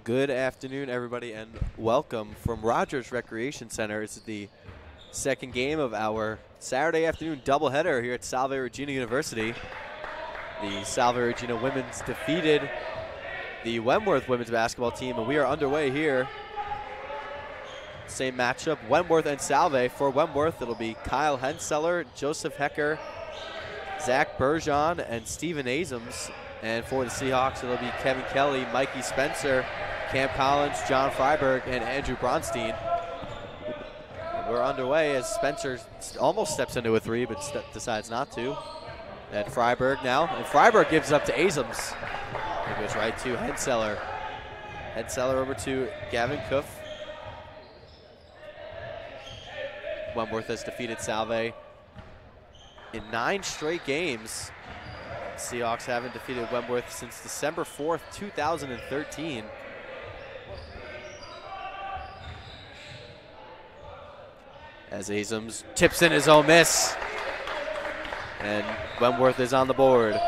Good afternoon, everybody, and welcome from Rodgers Recreation Center. This is the second game of our Saturday afternoon doubleheader here at Salve Regina University. The Salve Regina women's defeated the Wentworth women's basketball team, and we are underway here. Same matchup, Wentworth and Salve. For Wentworth, it'll be Kyle Henseller, Joseph Hecker, Zach Bergeon, and Steven Azams. And for the Seahawks, it'll be Kevin Kelly, Mikey Spencer, Cam Collins, John Freiberg, and Andrew Bronstein. And we're underway as Spencer almost steps into a three, but decides not to. And Freiberg now, and Freiberg gives up to Azams. It goes right to Henseller. Henseller over to Gavin Kuff. Wentworth has defeated Salve in 9 straight games. Seahawks haven't defeated Wentworth since December 4th, 2013. As Azams tips in his own miss. And Wentworth is on the board.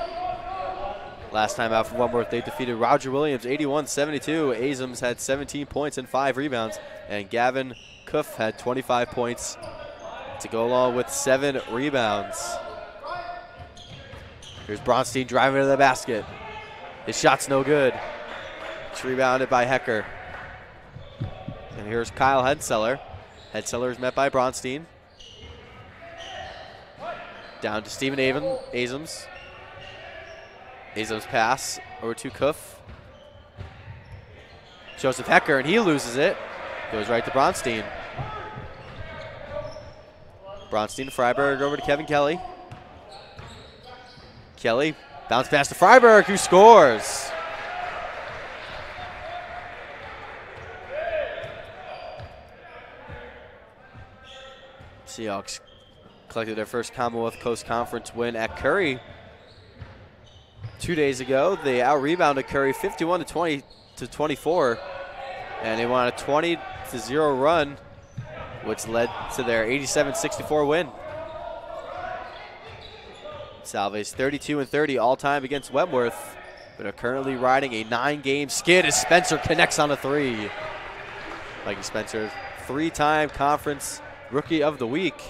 Last time out for Wentworth, they defeated Roger Williams 81-72. Azams had 17 points and 5 rebounds. And Gavin Kuff had 25 points to go along with 7 rebounds. Here's Bronstein driving to the basket. His shot's no good. It's rebounded by Hecker. And here's Kyle Henseller. Henseller is met by Bronstein. Down to Steven Azams. Azams pass over to Kuff. Joseph Hecker, and he loses it. Goes right to Bronstein. Bronstein to Freiberg over to Kevin Kelly. Kelly, bounce pass to Freiberg, who scores. Seahawks collected their first Commonwealth Coast Conference win at Curry 2 days ago. They out-rebounded Curry 51-20-24, and they won a 20-0 run, which led to their 87-64 win. Salve's 32-30 all-time against Wentworth, but are currently riding a 9-game skid as Spencer connects on a three. Mikey Spencer, 3-time conference Rookie of the Week.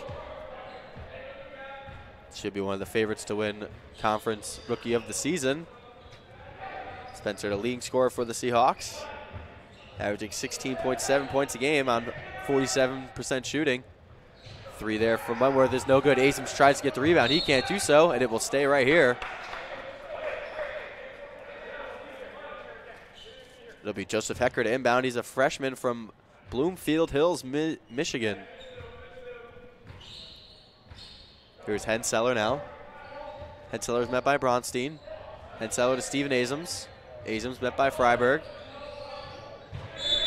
Should be one of the favorites to win Conference Rookie of the Season. Spencer, the leading scorer for the Seahawks, averaging 16.7 points a game on 47% shooting. 3 there from Wentworth is no good. Azams tries to get the rebound. He can't do so, and it will stay right here. It'll be Joseph Hecker to inbound. He's a freshman from Bloomfield Hills, Michigan. Here's Henseller now. Henseller is met by Bronstein. Henseller to Steven Azams. Azams met by Freiberg.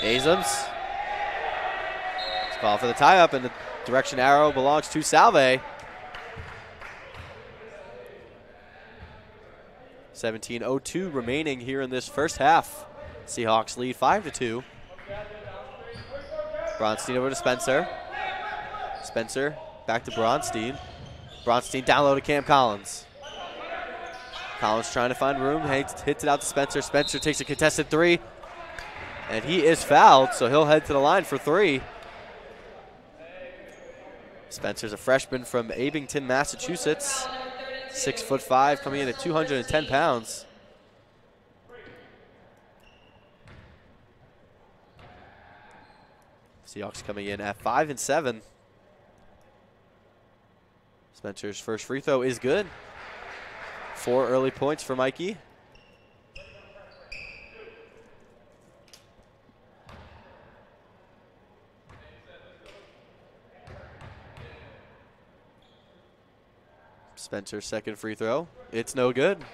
Azams. It's called for the tie-up, and the direction arrow belongs to Salve. 17:02 remaining here in this first half. Seahawks lead 5-2. Bronstein over to Spencer. Spencer back to Bronstein. Bronstein down low to Cam Collins. Collins trying to find room, hits it out to Spencer. Spencer takes a contested three, and he is fouled, so he'll head to the line for 3. Spencer's a freshman from Abington, Massachusetts. 6'5", coming in at 210 pounds. Seahawks coming in at 5-7. Spencer's first free throw is good. 4 early points for Mikey. Spencer's second free throw. It's no good.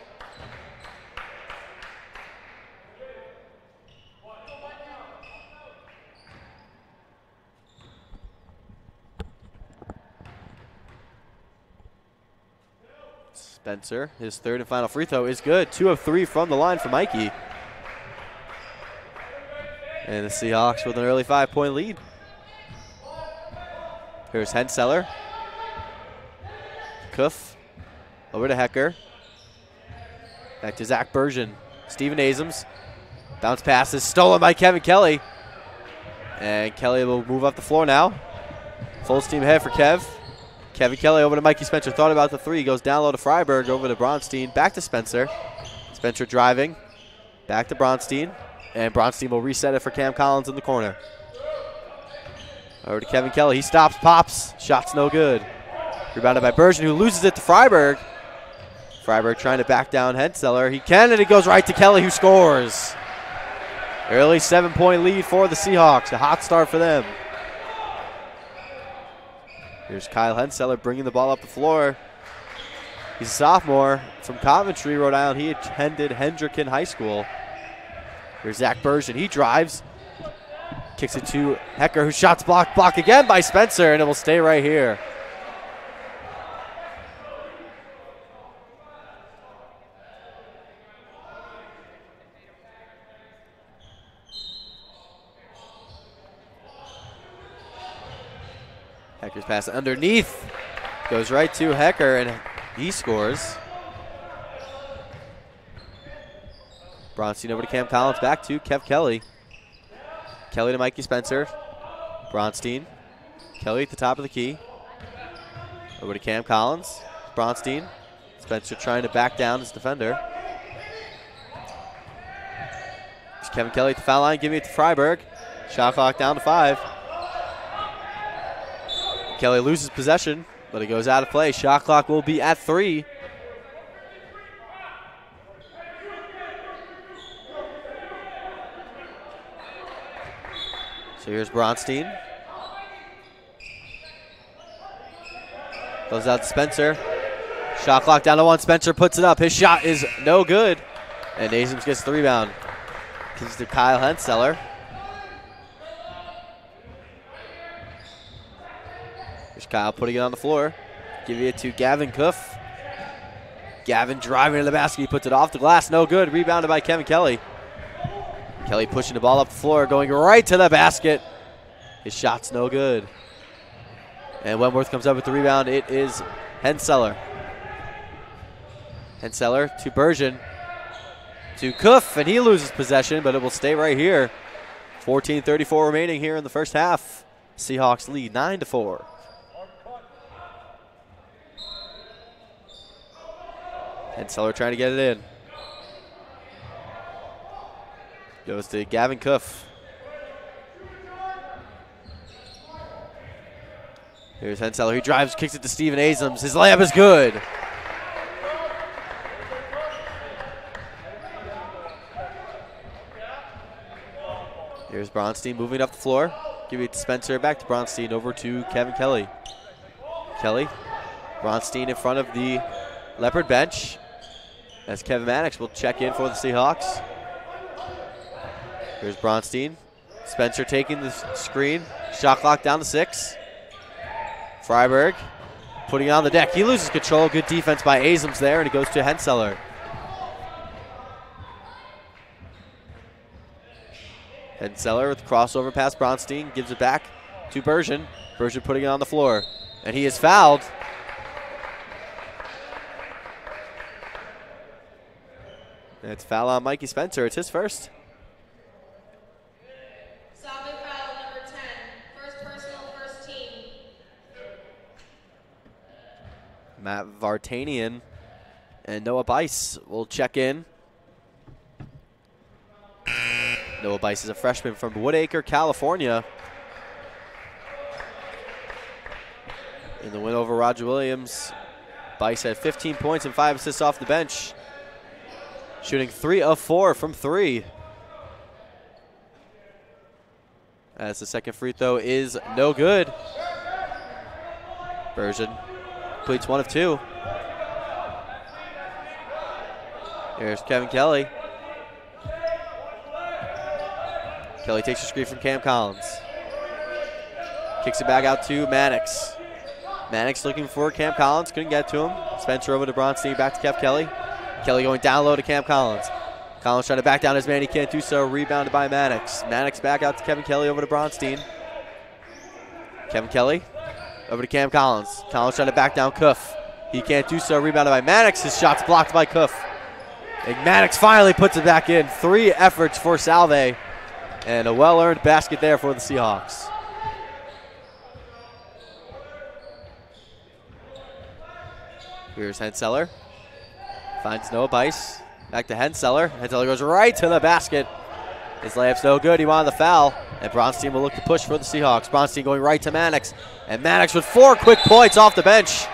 Spencer, his third and final free throw is good. 2 of 3 from the line for Mikey. And the Seahawks with an early 5-point lead. Here's Henseller. Kuff over to Hecker. Back to Zach Bergeon. Steven Azams. Bounce pass is stolen by Kevin Kelly. And Kelly will move up the floor now. Full steam ahead for Kev. Kevin Kelly over to Mikey Spencer. Thought about the three. Goes down low to Freiberg. Over to Bronstein. Back to Spencer. Spencer driving. Back to Bronstein. And Bronstein will reset it for Cam Collins in the corner. Over to Kevin Kelly. He stops, pops. Shot's no good. Rebounded by Bergen, who loses it to Freiberg. Freiberg trying to back down Henseller. He can, and it goes right to Kelly, who scores. Early 7-point lead for the Seahawks. A hot start for them. Here's Kyle Henseller bringing the ball up the floor. He's a sophomore from Coventry, Rhode Island. He attended Hendricken High School. Here's Zach Bergen. He drives. Kicks it to Hecker, who shots blocked. Blocked again by Spencer, and it will stay right here. Hecker's pass underneath. Goes right to Hecker, and he scores. Bronstein over to Cam Collins. Back to Kev Kelly. Kelly to Mikey Spencer. Bronstein. Kelly at the top of the key. Over to Cam Collins. Bronstein. Spencer trying to back down his defender. There's Kevin Kelly at the foul line, giving it to Freiberg. Shot clock down to 5. Kelly loses possession, but it goes out of play. Shot clock will be at 3. So here's Bronstein. Goes out to Spencer. Shot clock down to 1. Spencer puts it up. His shot is no good. And Azams gets the rebound. Gives to Kyle Henseller. Here's Kyle putting it on the floor. Giving it to Gavin Cuff. Gavin driving to the basket. He puts it off the glass. No good. Rebounded by Kevin Kelly. Kelly pushing the ball up the floor, going right to the basket. His shot's no good. And Wentworth comes up with the rebound. It is Henseller. Henseller to Bergen. To Cuff, and he loses possession, but it will stay right here. 14:34 remaining here in the first half. Seahawks lead 9-4. Henseller trying to get it in. Goes to Gavin Cuff. Here's Henseller. He drives, kicks it to Steven Azams. His layup is good. Here's Bronstein moving up the floor. Give it to Spencer. Back to Bronstein. Over to Kevin Kelly. Kelly. Bronstein in front of the Leopard bench. As Kevin Maddox will check in for the Seahawks. Here's Bronstein. Spencer taking the screen. Shot clock down to 6. Freiberg putting it on the deck. He loses control. Good defense by Azams there, and it goes to Henseller. Henseller with the crossover past Bronstein. Gives it back to Bergen. Bergen putting it on the floor. And he is fouled. And it's foul on Mikey Spencer. It's his first. Salve foul number 10. First personal, first team. Matt Vartanian and Noah Bice will check in. Noah Bice is a freshman from Woodacre, California. In the win over Roger Williams, Bice had 15 points and 5 assists off the bench. Shooting 3 of 4 from 3. As the second free throw is no good. Bergen completes 1 of 2. Here's Kevin Kelly. Kelly takes a screen from Cam Collins. Kicks it back out to Maddox. Maddox looking for Cam Collins. Couldn't get to him. Spencer over to Bronstein. Back to Kev Kelly. Kelly going down low to Cam Collins. Collins trying to back down his man. He can't do so. Rebounded by Maddox. Maddox back out to Kevin Kelly over to Bronstein. Kevin Kelly over to Cam Collins. Collins trying to back down Cuff. He can't do so. Rebounded by Maddox. His shot's blocked by Cuff. Maddox finally puts it back in. 3 efforts for Salve, and a well-earned basket there for the Seahawks. Here's Henseller. Finds Noah Bice. Back to Henseller. Henseller goes right to the basket. His layup's no good. He wanted the foul. And Bronstein will look to push for the Seahawks. Bronstein going right to Maddox. And Maddox with 4 quick points off the bench.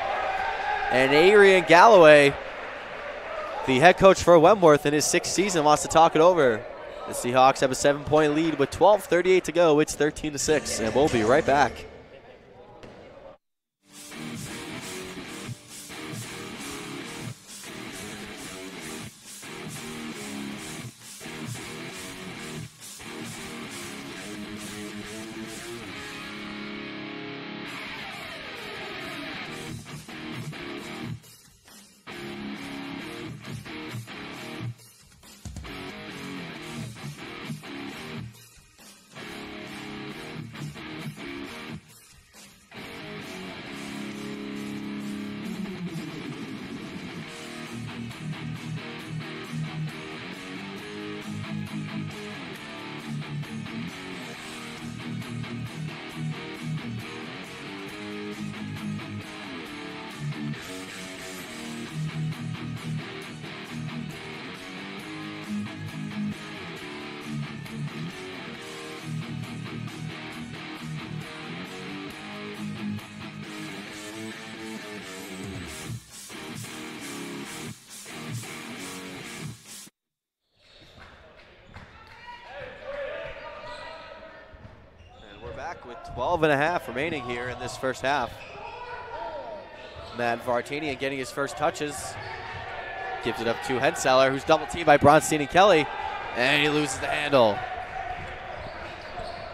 And Adrian Galloway, the head coach for Wentworth in his 6th season, wants to talk it over. The Seahawks have a 7-point lead with 12:38 to go. It's 13-6, and we'll be right back. With 12.5 remaining here in this first half. Matt Vartanian getting his first touches. Gives it up to Henseller, who's double teamed by Bronstein and Kelly. And he loses the handle.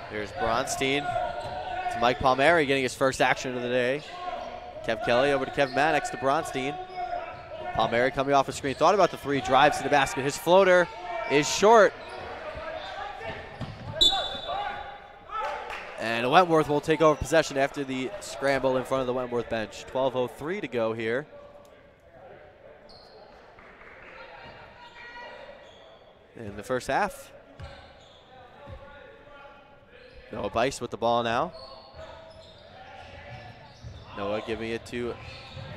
There's Bronstein to Mike Palmieri getting his first action of the day. Kev Kelly over to Kevin Maddox to Bronstein. Palmieri coming off the screen. Thought about the 3, drives to the basket. His floater is short. And Wentworth will take over possession after the scramble in front of the Wentworth bench. 12:03 to go here. In the first half. Noah Bice with the ball now. Noah giving it to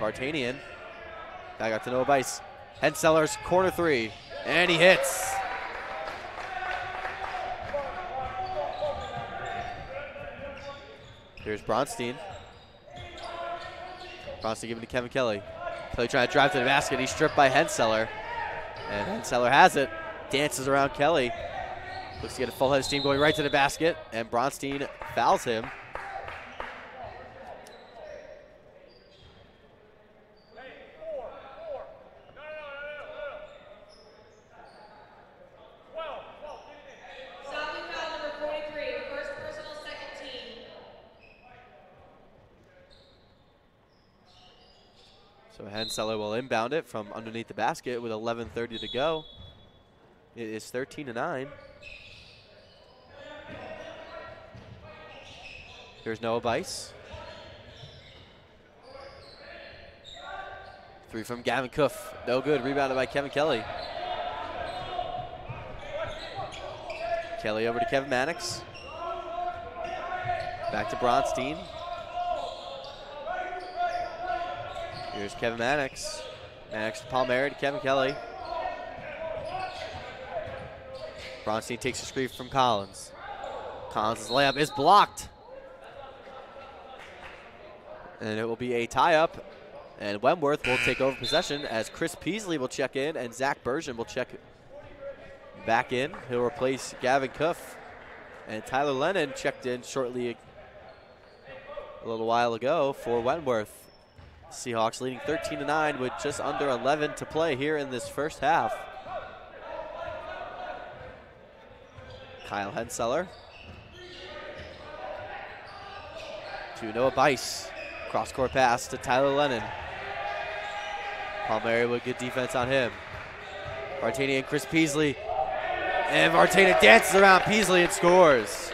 Vartanian. Back out to Noah Bice. Henseller's corner 3. And he hits. Here's Bronstein. Bronstein giving to Kevin Kelly. Kelly trying to drive to the basket. He's stripped by Henseller. And Henseller has it. Dances around Kelly. Looks to get a full head of steam going right to the basket. And Bronstein fouls him. So Henseller will inbound it from underneath the basket with 11:30 to go. It is 13-9. Here's Noah Bice. 3 from Gavin Cuff. No good. Rebounded by Kevin Kelly. Kelly over to Kevin Maddox. Back to Bronstein. Here's Kevin Maddox. Maddox to Palmieri to Kevin Kelly. Bronstein takes a screen from Collins. Collins' layup is blocked. And it will be a tie-up. And Wentworth will take over possession as Chris Peasley will check in and Zach Bergen will check back in. He'll replace Gavin Cuff. And Tyler Lennon checked in shortly a little while ago for Wentworth. Seahawks leading 13-9 with just under 11 to play here in this first half. Kyle Henseller to Noah Bice. Cross-court pass to Tyler Lennon. Palmieri with good defense on him. Vartanian and Chris Peasley. And Vartanian dances around Peasley and scores.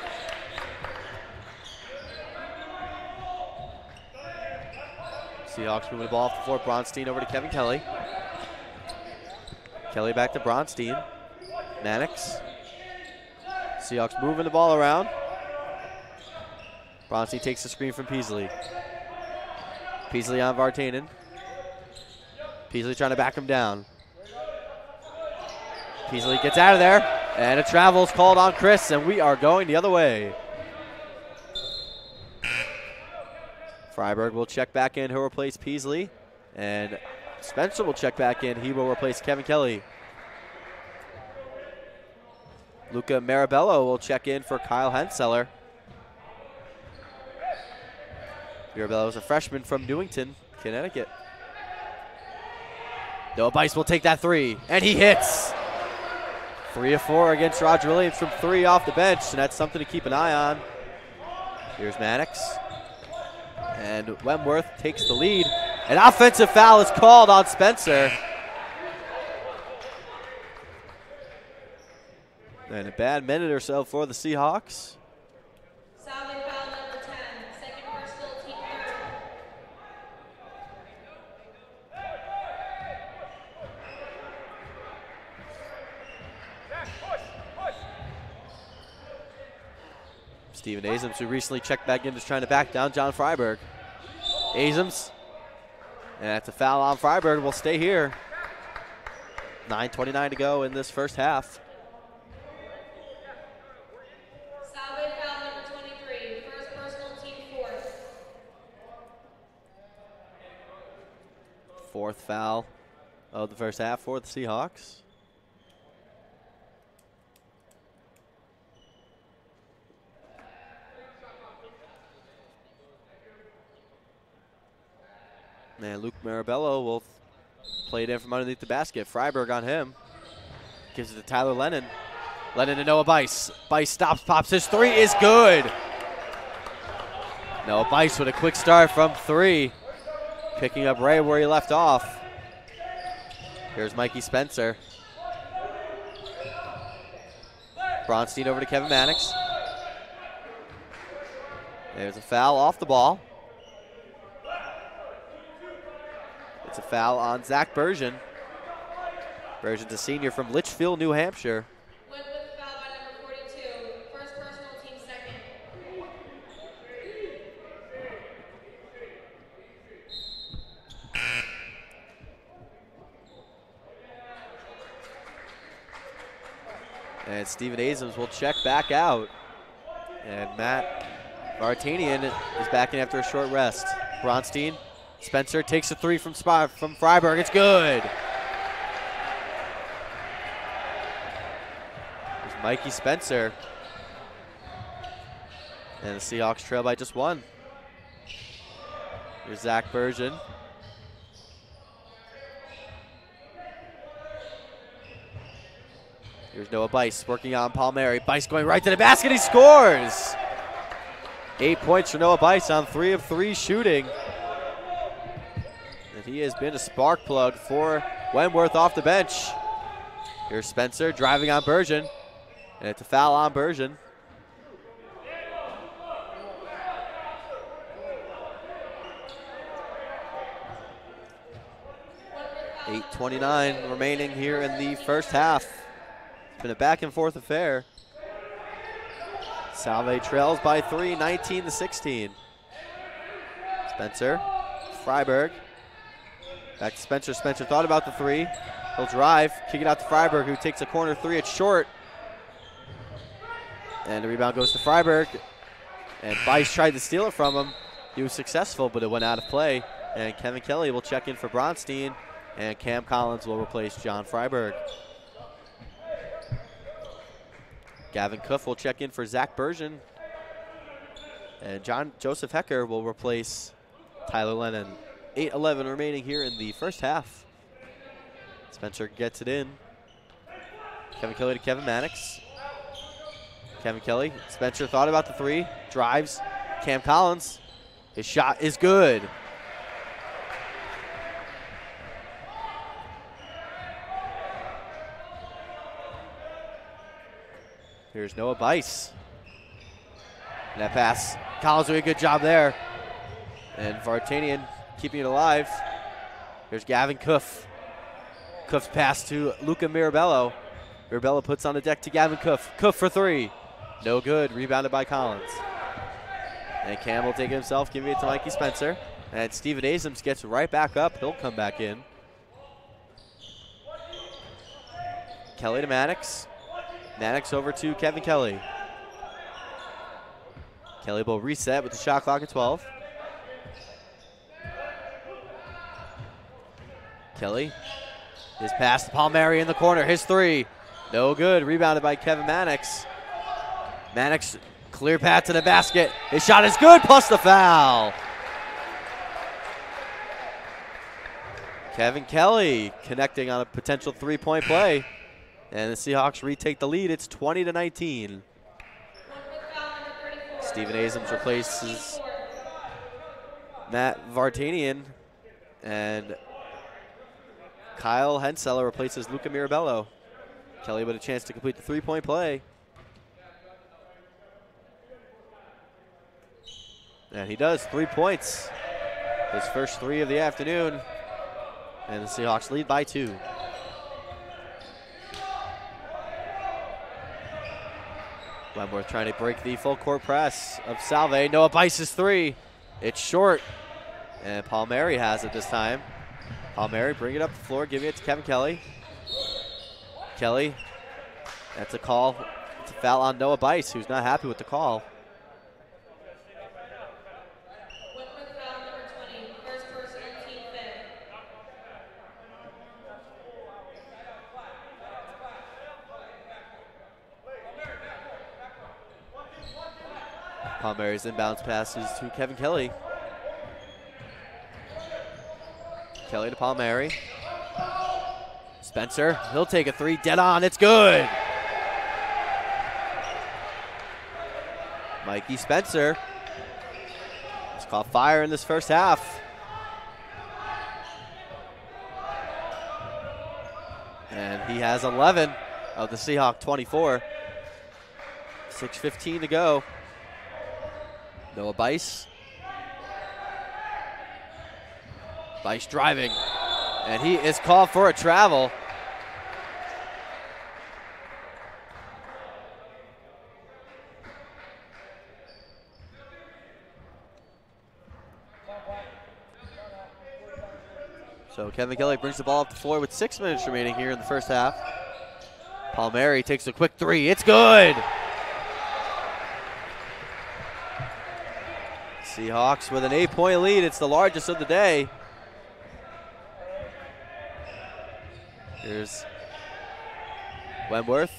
Seahawks moving the ball off the floor. Bronstein over to Kevin Kelly. Kelly back to Bronstein. Mannix. Seahawks moving the ball around. Bronstein takes the screen from Peasley. Peasley on Vartanen. Peasley trying to back him down. Peasley gets out of there, and a travel's called on Chris, and we are going the other way. Freiberg will check back in. He'll replace Peasley, and Spencer will check back in. He will replace Kevin Kelly. Luca Marabello will check in for Kyle Henseller. Marabello is a freshman from Newington, Connecticut. Noah Bice will take that three, and he hits. 3 of 4 against Roger Williams from 3 off the bench, and that's something to keep an eye on. Here's Mannix. And Wentworth takes the lead. An offensive foul is called on Spencer. And a bad minute or so for the Seahawks. Salve foul number 10, second personal, team third. Steven Azams, who recently checked back in, is trying to back down John Freiberg. Azams, and that's a foul on Freiberg. Will stay here. 9:29 to go in this first half. Salve foul number 23, first personal, team fourth. Fourth foul of the first half for the Seahawks. And Luke Marabello will play it in from underneath the basket. Freiberg on him. Gives it to Tyler Lennon. Lennon to Noah Bice. Bice stops, pops. His three is good. Noah Bice with a quick start from 3. Picking up right where he left off. Here's Mikey Spencer. Bronstein over to Kevin Mannix. There's a foul off the ball. It's a foul on Zach Bergen. Bergen's a senior from Litchfield, New Hampshire. Wentworth foul by number 42, first personal, team second. And Steven Azams will check back out. And Matt Vartanian is back in after a short rest. Bronstein. Spencer takes a 3 from Freiberg. It's good. There's Mikey Spencer. And the Seahawks trail by just 1. Here's Zach Bergen. Here's Noah Bice working on Palmieri. Bice going right to the basket. He scores. 8 points for Noah Bice on 3 of 3 shooting. He has been a spark plug for Wentworth off the bench. Here's Spencer driving on Bergen, and it's a foul on Bergen. .8:29 remaining here in the first half. It's been a back and forth affair. Salve trails by 3, 19-16. Spencer, Freiberg. Back to Spencer. Spencer thought about the 3. He'll drive, kick it out to Freiberg, who takes a corner 3. It's short. And the rebound goes to Freiberg. And Bice tried to steal it from him. He was successful, but it went out of play. And Kevin Kelly will check in for Bronstein. And Cam Collins will replace John Freiberg. Gavin Cuff will check in for Zach Bergen. And Joseph Hecker will replace Tyler Lennon. 8:11 remaining here in the first half. Spencer gets it in. Kevin Kelly to Kevin Mannix. Kevin Kelly. Spencer thought about the 3. Drives. Cam Collins. His shot is good. Here's Noah Bice. And that pass. Collins doing a good job there. And Vartanian keeping it alive. Here's Gavin Cuff. Cuff's pass to Luca Mirabello. Mirabello puts on the deck to Gavin Cuff. Cuff for three. No good. Rebounded by Collins. And Campbell taking himself, giving it to Mikey Spencer. And Steven Azems gets right back up. He'll come back in. Kelly to Maddox. Maddox over to Kevin Kelly. Kelly will reset with the shot clock at 12. Kelly. His pass to Palmieri in the corner. His three. No good. Rebounded by Kevin Maddox. Maddox, clear path to the basket. His shot is good, plus the foul. Kevin Kelly connecting on a potential three-point play. And the Seahawks retake the lead. It's 20-19. Steven Azems replaces Matt Vartanian. And Kyle Henseller replaces Luca Mirabello. Kelly with a chance to complete the three-point play. And he does, 3 points. His first three of the afternoon. And the Seahawks lead by 2. Wentworth trying to break the full court press of Salve. Noah Bice's three. It's short. And Palmieri has it this time. Palmieri bring it up the floor, giving it to Kevin Kelly. Kelly, that's a call. It's a foul on Noah Bice, who's not happy with the call. Palmieri's inbounds passes to Kevin Kelly. Kelly to Palmieri. Spencer, he'll take a three, dead on, it's good. Mikey Spencer has caught fire in this first half. And he has 11 of the Seahawk 24. 6:15 to go. Noah Bice. Bice driving. And he is called for a travel. So Kevin Kelly brings the ball up the floor with 6 minutes remaining here in the first half. Palmieri takes a quick three. It's good. Seahawks with an 8-point lead. It's the largest of the day. Here's Wentworth.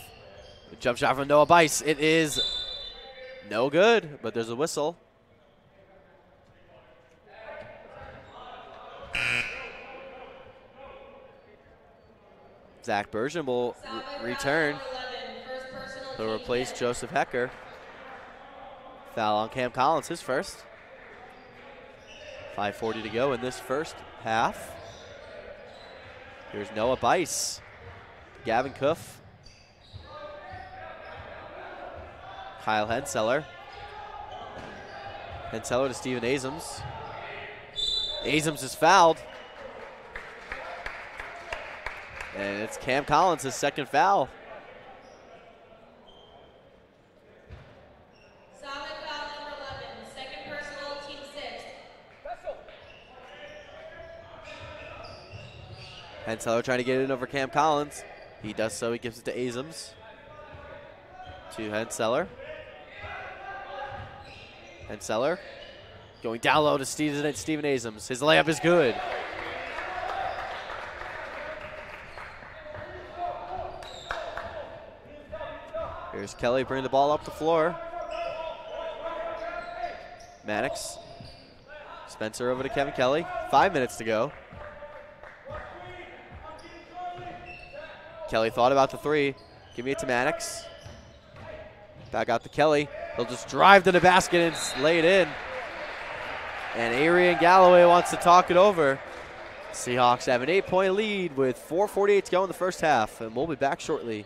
Jump shot from Noah Bice. It is no good, but there's a whistle. Zach Bergen will return. He'll replace Joseph Hecker. Foul on Cam Collins, his first. 5:40 to go in this first half. Here's Noah Bice. Gavin Cuff. Kyle Henseller. Henseller to Steven Azems. Azems is fouled. And it's Cam Collins, his second foul. Solid foul number 11, second personal, team 6. Henseller trying to get it over Cam Collins. He does so, he gives it to Azems. To Henseller. Henseller going down low to Steven Azems. His layup is good. Here's Kelly bringing the ball up the floor. Maddox. Spencer over to Kevin Kelly. 5 minutes to go. Kelly thought about the three. Give me it to Maddox. Back out to Kelly. He'll just drive to the basket and lay it in. And Arian Galloway wants to talk it over. Seahawks have an 8-point lead with 4:48 to go in the first half, and we'll be back shortly.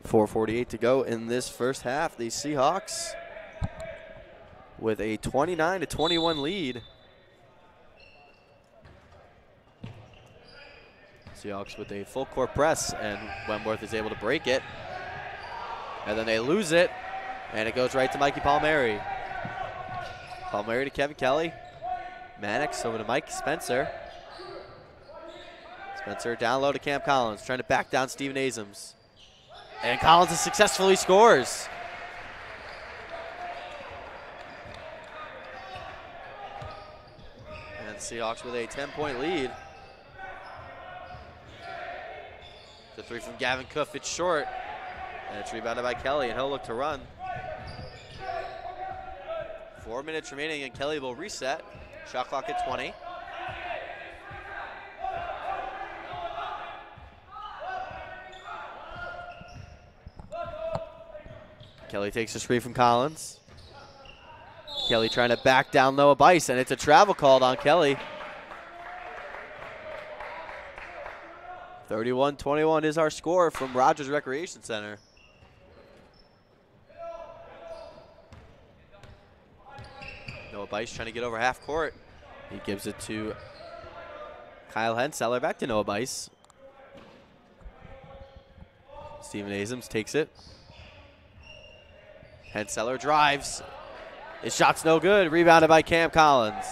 4:48 to go in this first half. The Seahawks with a 29-21 lead. Seahawks with a full court press, and Wentworth is able to break it. And then they lose it, and it goes right to Mikey Palmieri. Palmieri to Kevin Kelly. Mannix over to Mike Spencer. Spencer down low to Cam Collins, trying to back down Steven Azams. And Collins successfully scores. And the Seahawks with a 10-point lead. The three from Gavin Cuff, it's short. And it's rebounded by Kelly, and he'll look to run. 4 minutes remaining, and Kelly will reset. Shot clock at 20. Kelly takes a screen from Collins. Kelly trying to back down Noah Bice, and it's a travel called on Kelly. 31-21 is our score from Rodgers Recreation Center. Noah Bice trying to get over half court. He gives it to Kyle Henseller. Back to Noah Bice. Steven Azams takes it. Henseller drives. His shot's no good. Rebounded by Cam Collins.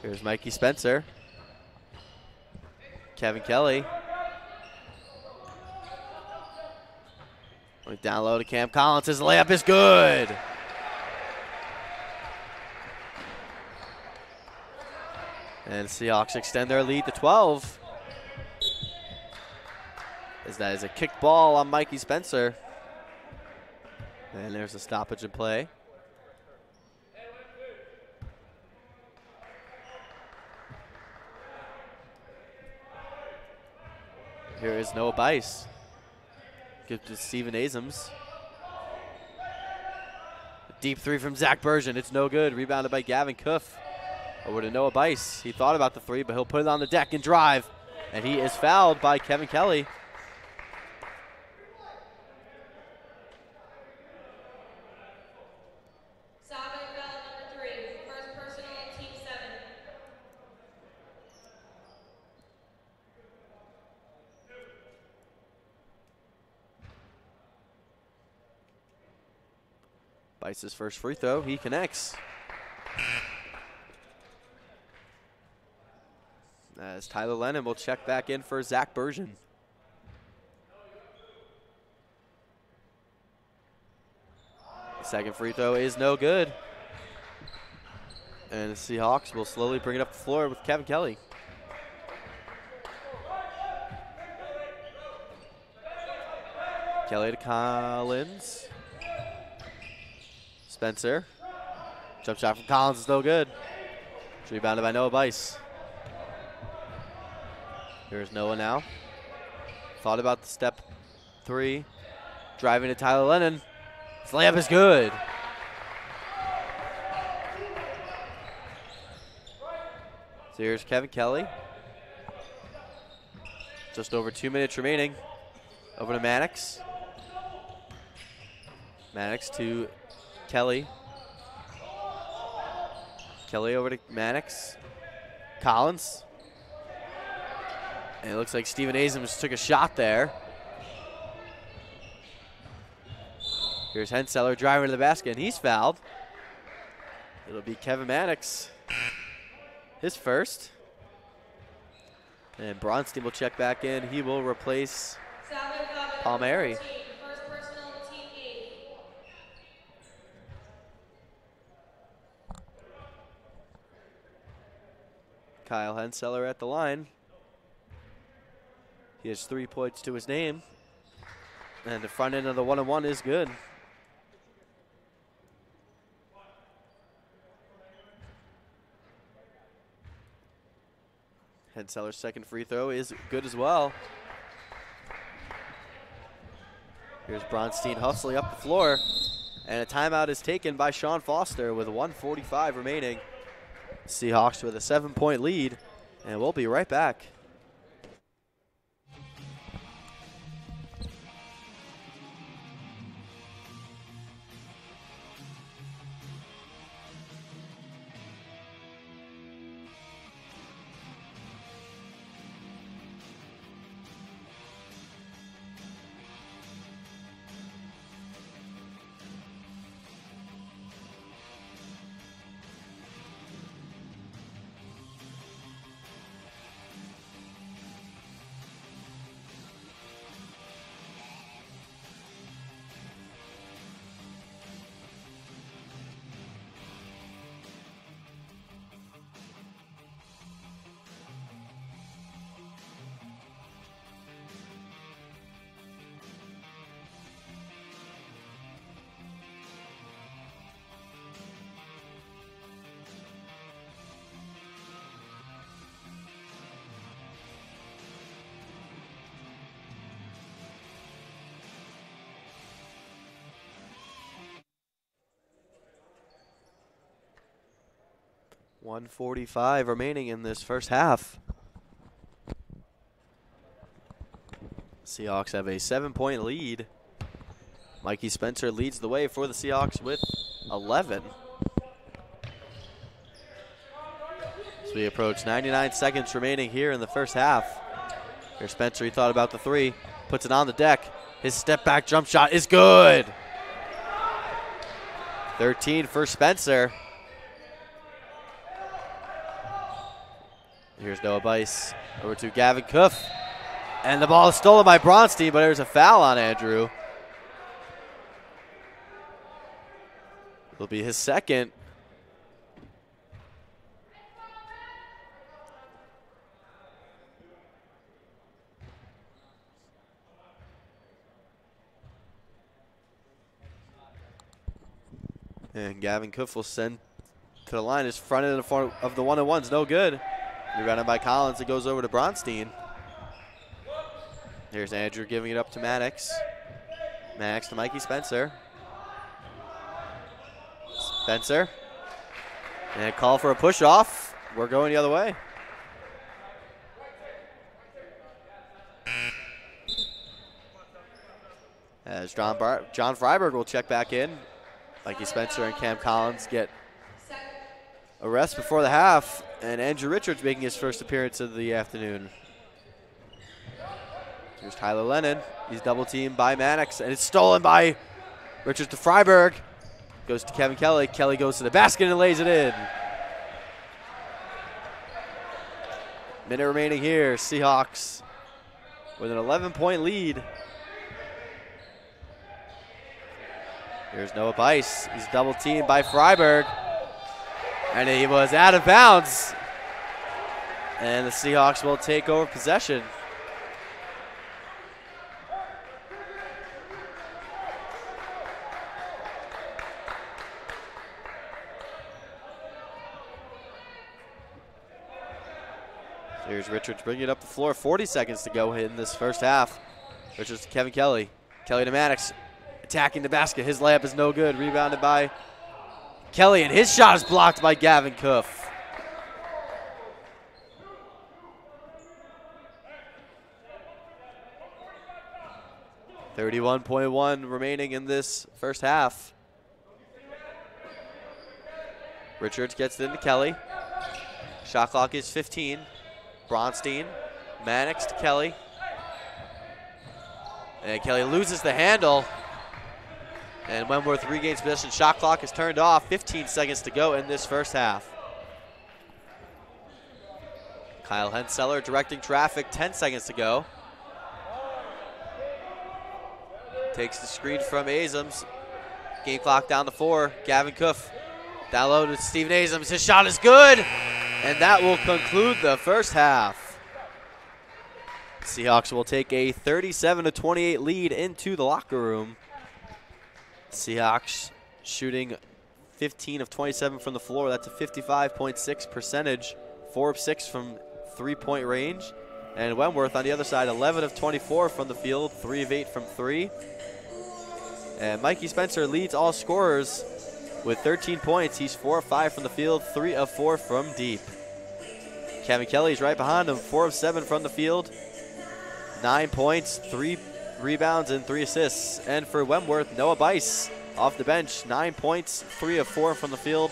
Here's Mikey Spencer. Kevin Kelly. Down low to Cam Collins. His layup is good. And Seahawks extend their lead to 12. As that is a kicked ball on Mikey Spencer. And there's a stoppage in play. Here is Noah Bice. Give to Steven Azams. A deep three from Zach Bergen. It's no good. Rebounded by Gavin Cuff. Over to Noah Bice. He thought about the three, but he'll put it on the deck and drive. And he is fouled by Kevin Kelly. Bice's first free throw, he connects. As Tyler Lennon will check back in for Zach Bergen. The second free throw is no good. And the Seahawks will slowly bring it up the floor with Kevin Kelly. Kelly to Collins. Spencer. Jump shot from Collins is no good. It's rebounded by Noah Bice. Here's Noah now. Thought about the step three. Driving to Tyler Lennon. His layup is good. So here's Kevin Kelly. Just over 2 minutes remaining. Over to Mannix. Mannix to Kelly. Kelly over to Mannix. Collins. And it looks like Steven Azams took a shot there. Here's Henseller driving to the basket, and he's fouled. It'll be Kevin Mannix. His first. And Bronstein will check back in. He will replace Palmieri. Kyle Henseller at the line. He has 3 points to his name. And the front end of the 1-on-1 is good. Henseller's second free throw is good as well. Here's Bronstein hustling up the floor. And a timeout is taken by Sean Foster with 1:45 remaining. Seahawks with a 7-point lead. And we'll be right back. 1:45 remaining in this first half. Seahawks have a 7-point lead. Mikey Spencer leads the way for the Seahawks with 11. As we approach 99 seconds remaining here in the first half. Here's Spencer, he thought about the three, puts it on the deck. His step back jump shot is good. 13 for Spencer. Here's Noah Bice over to Gavin Cuff. And the ball is stolen by Bronstein, but there's a foul on Andrew. It'll be his second. And Gavin Cuff will send to the line. His front end of the 1-on-1's no good. Rebounded by Collins. It goes over to Bronstein. Here's Andrew giving it up to Maddox. Maddox to Mikey Spencer. Spencer. And a call for a push off. We're going the other way. As John Freiberg will check back in. Mikey Spencer and Cam Collins get a rest before the half. And Andrew Richards making his first appearance of the afternoon. Here's Tyler Lennon. He's double teamed by Maddox, and it's stolen by Richards to Freiberg. Goes to Kevin Kelly. Kelly goes to the basket and lays it in. Minute remaining here. Seahawks with an 11-point lead. Here's Noah Bice. He's double teamed by Freiberg. And he was out of bounds. And the Seahawks will take over possession. Here's Richards bringing it up the floor. 40 seconds to go in this first half. Richards to Kevin Kelly. Kelly to Maddox. Attacking the basket. His layup is no good. Rebounded by Kelly, and his shot is blocked by Gavin Cuff. .1 remaining in this first half. Richards gets it into Kelly. Shot clock is 15. Bronstein, Maddox to Kelly. And Kelly loses the handle. And Wentworth regains possession. Shot clock is turned off. 15 seconds to go in this first half. Kyle Henseller directing traffic. 10 seconds to go. Takes the screen from Azams. Game clock down to 4. Gavin Cuff down low to Steven Azams. His shot is good. And that will conclude the first half. Seahawks will take a 37-28 lead into the locker room. Seahawks shooting 15 of 27 from the floor. That's a 55.6 percentage. 4 of 6 from three-point range. And Wentworth on the other side, 11 of 24 from the field, 3 of 8 from 3. And Mikey Spencer leads all scorers with 13 points. He's 4 of 5 from the field, 3 of 4 from deep. Kevin Kelly's right behind him, 4 of 7 from the field, 9 points, 3 rebounds, and 3 assists. And for Wentworth, Noah Bice off the bench, 9 points, 3 of 4 from the field,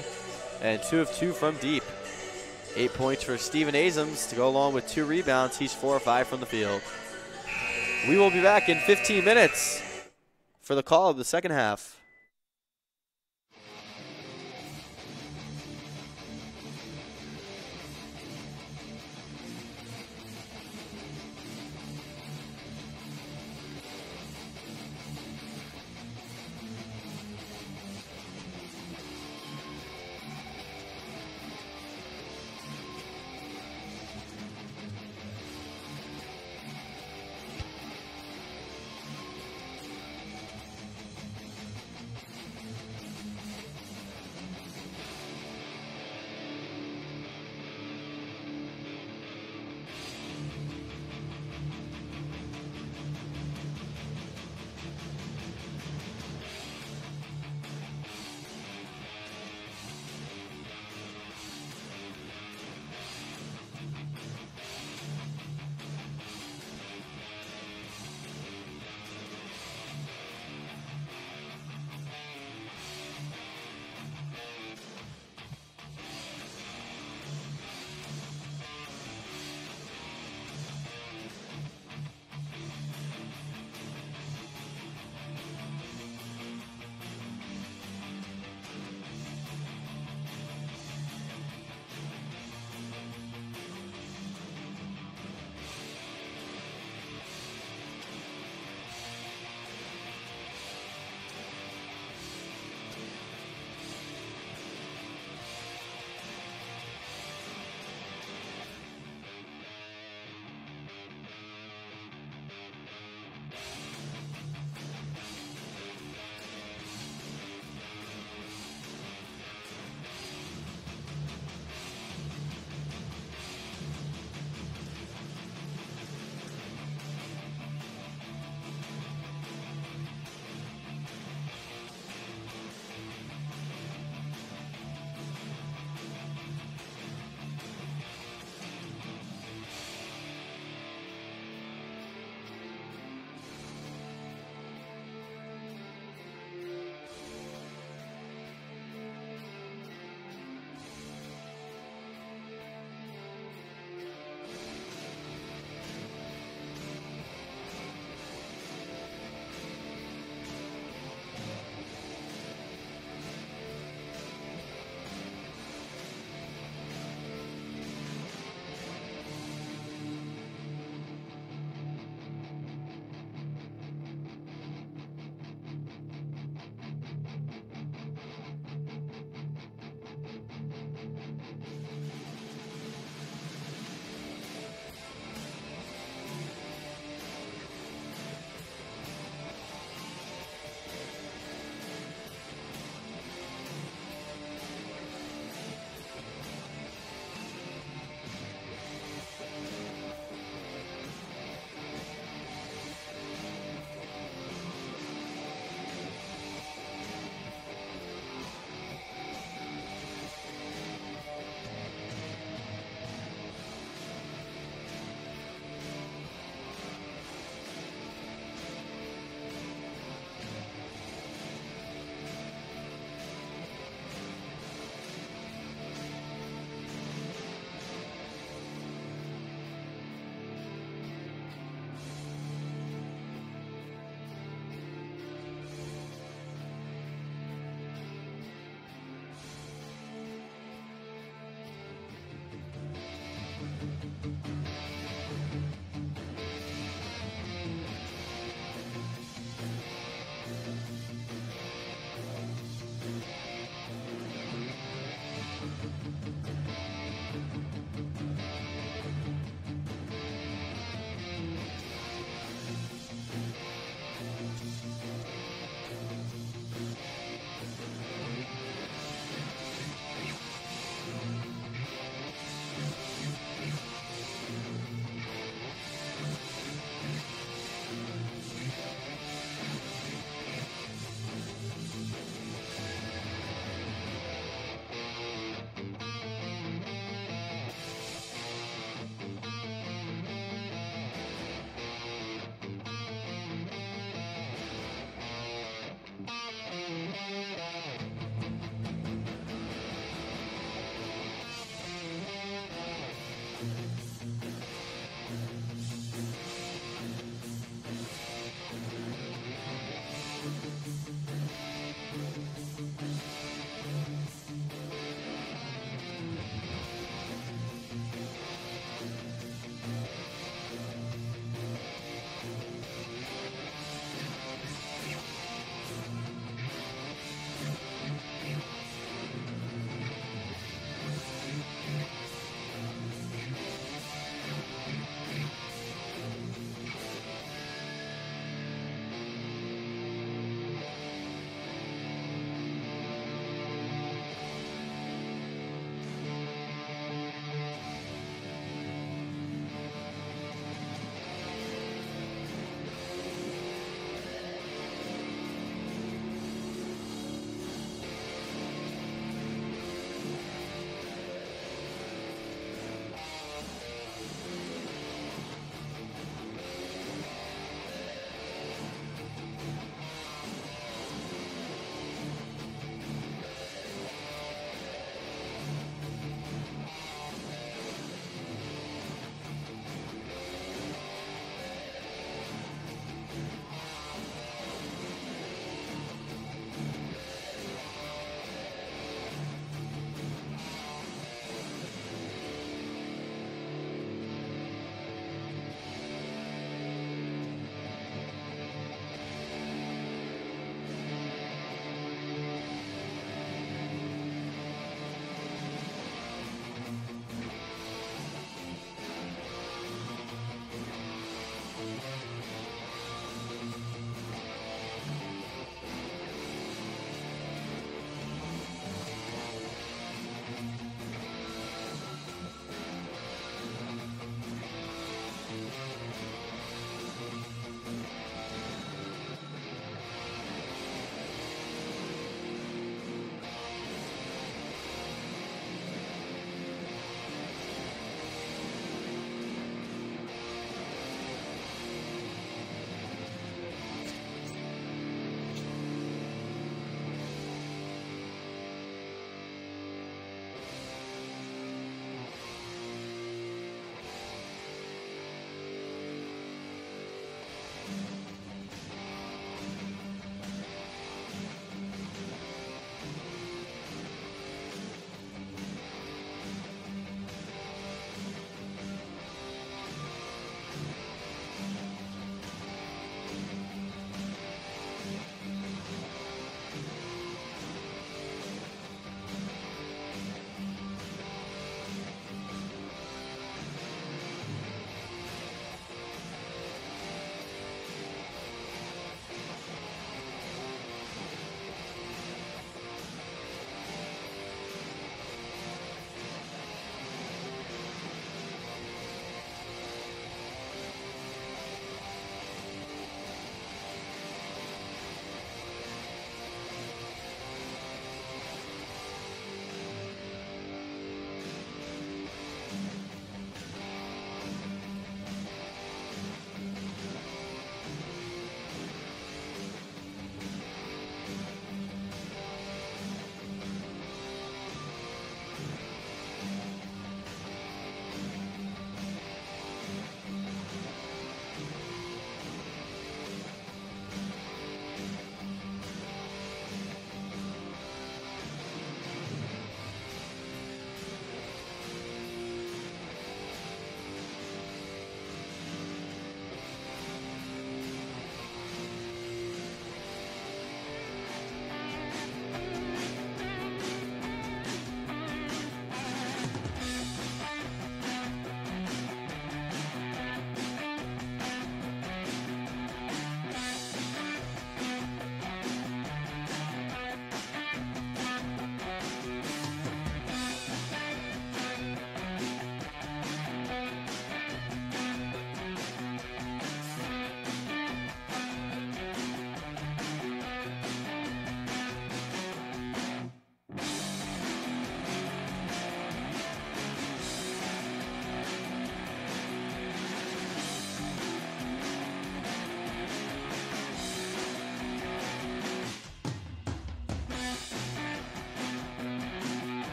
and 2 of 2 from deep. 8 points for Steven Azams to go along with 2 rebounds. He's 4 of 5 from the field. We will be back in 15 minutes for the call of the second half.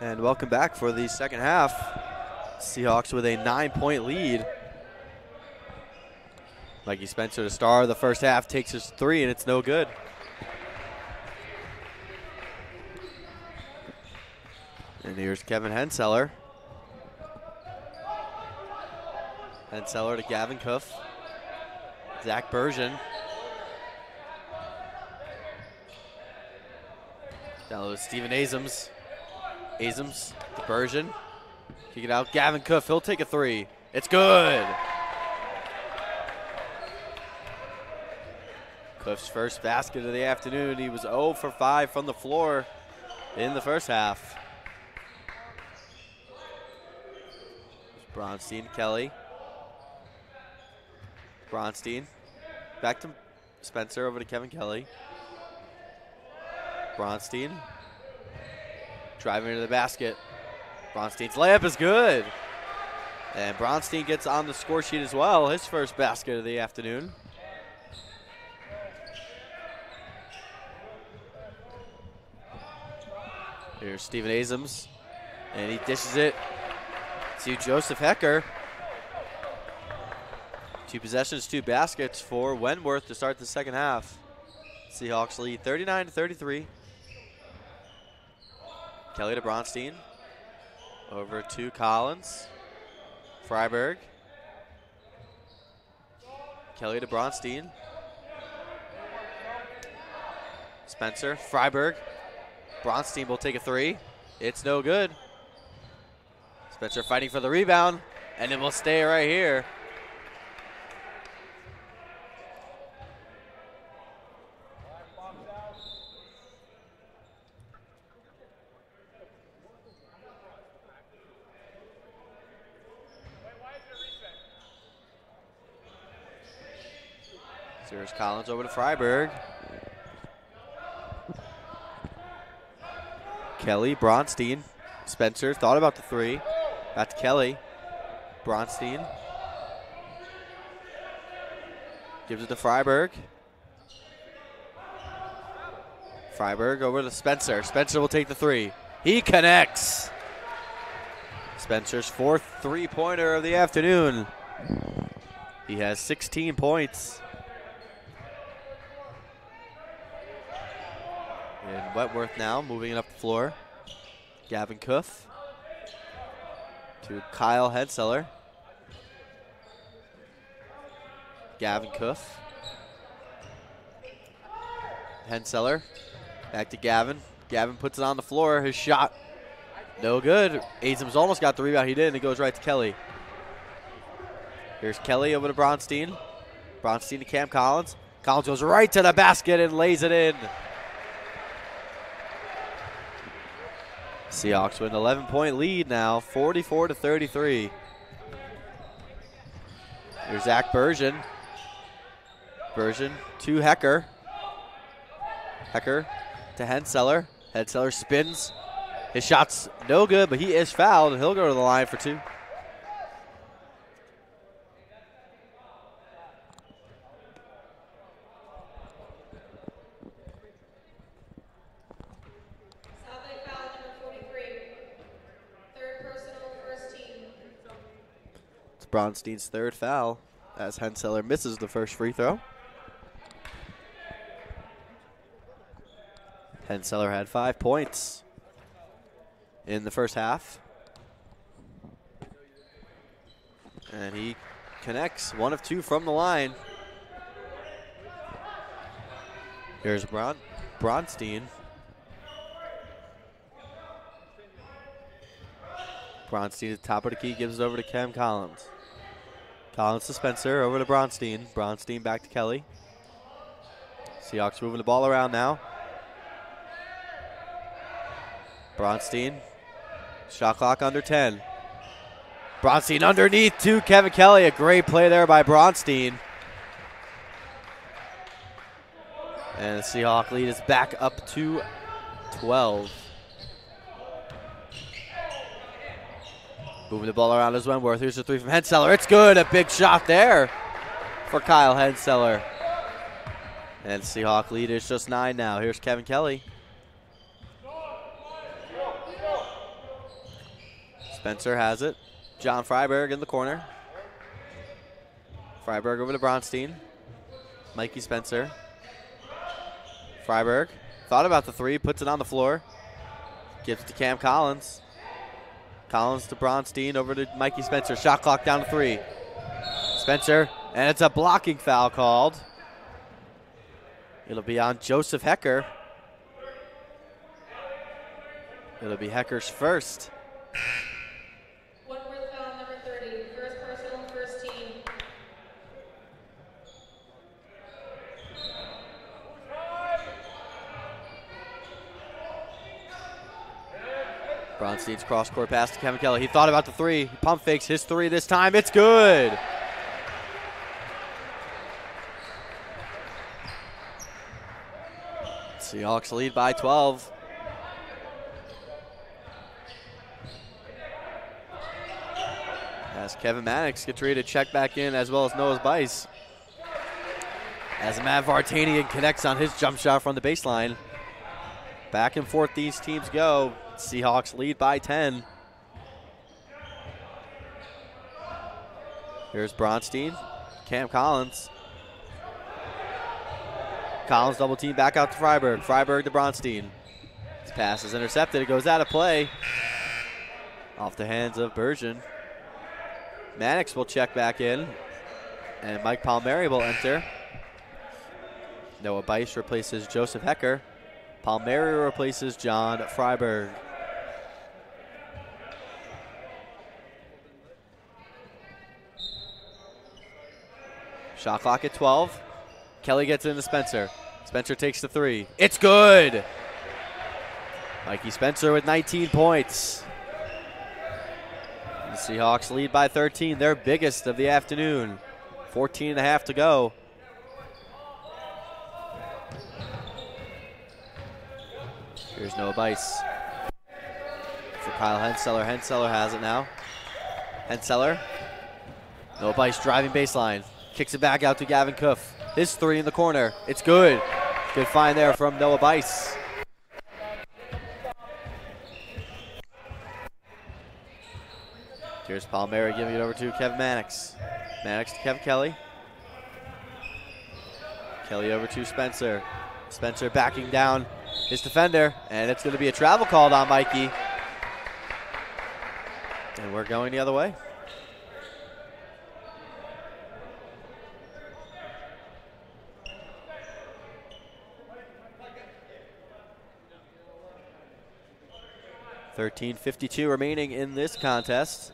And welcome back for the second half. Seahawks with a 9-point lead. Mikey Spencer, the star of the first half, takes his three, and it's no good. And here's Kevin Henseller. Henseller to Gavin Cuff. Zach Bergen. Down low to Steven Azams. Azams to Bergen. Kick it out. Gavin Cuff, he'll take a three. It's good. Cuff's first basket of the afternoon. He was 0 for 5 from the floor in the first half. Bronstein, Kelly. Bronstein. Back to Spencer, over to Kevin Kelly. Bronstein. Driving into the basket. Bronstein's layup is good. And Bronstein gets on the score sheet as well. His first basket of the afternoon. Here's Steven Azams. And he dishes it to Joseph Hecker. 2 possessions, 2 baskets for Wentworth to start the second half. Seahawks lead 39-33. Kelly to Bronstein. Over to Collins. Freiberg. Kelly to Bronstein. Spencer. Freiberg. Bronstein will take a three. It's no good. Spencer fighting for the rebound, and it will stay right here. So here's Collins over to Freiberg. Kelly, Bronstein. Spencer thought about the three. Back to Kelly. Bronstein. Gives it to Freiberg. Freiberg over to Spencer. Spencer will take the three. He connects. Spencer's 4th three-pointer of the afternoon. He has 16 points. And Wentworth now moving it up the floor. Gavin Cuff to Kyle Henseller. Gavin Cuff. Henseller back to Gavin. Gavin puts it on the floor. His shot, no good. Azams almost got the rebound. He did, and it goes right to Kelly. Here's Kelly over to Bronstein. Bronstein to Cam Collins. Collins goes right to the basket and lays it in. Seahawks with an 11-point lead now, 44-33. Here's Zach Bergen. Bergen to Hecker. Hecker to Henseller. Henseller spins. His shot's no good, but he is fouled, and he'll go to the line for 2. Salve foul number 43. Third personal, first team. It's Bronstein's third foul as Henseller misses the first free throw. Henseller had 5 points in the first half. And he connects 1 of 2 from the line. Here's Bronstein. Bronstein at the top of the key, gives it over to Cam Collins. Collins to Spencer, over to Bronstein. Bronstein back to Kelly. Seahawks moving the ball around now. Bronstein, shot clock under 10. Bronstein underneath to Kevin Kelly. A great play there by Bronstein. And the Seahawk lead is back up to 12. Moving the ball around is Wentworth. Here's the 3 from Henseller. It's good. A big shot there for Kyle Henseller. And Seahawk lead is just 9 now. Here's Kevin Kelly. Spencer has it. John Freiberg in the corner. Freiberg over to Bronstein. Mikey Spencer. Freiberg thought about the 3, puts it on the floor. Gives it to Cam Collins. Collins to Bronstein, over to Mikey Spencer. Shot clock down to 3. Spencer, and it's a blocking foul called. It'll be on Joseph Hecker. It'll be Hecker's first. Wentworth foul number 30. First personal, first team. Bronstein's cross-court pass to Kevin Kelly. He thought about the 3. He pump fakes his 3 this time. It's good. Seahawks lead by 12. As Kevin Mannix gets ready to check back in, as well as Noah Bice. As Matt Vartanian connects on his jump shot from the baseline. Back and forth these teams go. Seahawks lead by 10. Here's Bronstein. Cam Collins. Collins double team back out to Freiberg. Freiberg to Bronstein. His pass is intercepted. It goes out of play. Off the hands of Bergen. Mannix will check back in. And Mike Palmieri will enter. Noah Bice replaces Joseph Hecker. Palmieri replaces John Freiberg. Shot clock at 12. Kelly gets into Spencer. Spencer takes the 3. It's good. Mikey Spencer with 19 points. The Seahawks lead by 13, their biggest of the afternoon. 14 and a half to go. Here's Noah Bice. For Kyle Henseller. Henseller has it now. Henseller. Noah Bice driving baseline. Kicks it back out to Gavin Cuff. His 3 in the corner. It's good. Good find there from Noah Bice. Here's Palmieri giving it over to Kevin Mannix. Mannix to Kevin Kelly. Kelly over to Spencer. Spencer backing down his defender, and it's going to be a travel called on Mikey. And we're going the other way. .52 remaining in this contest.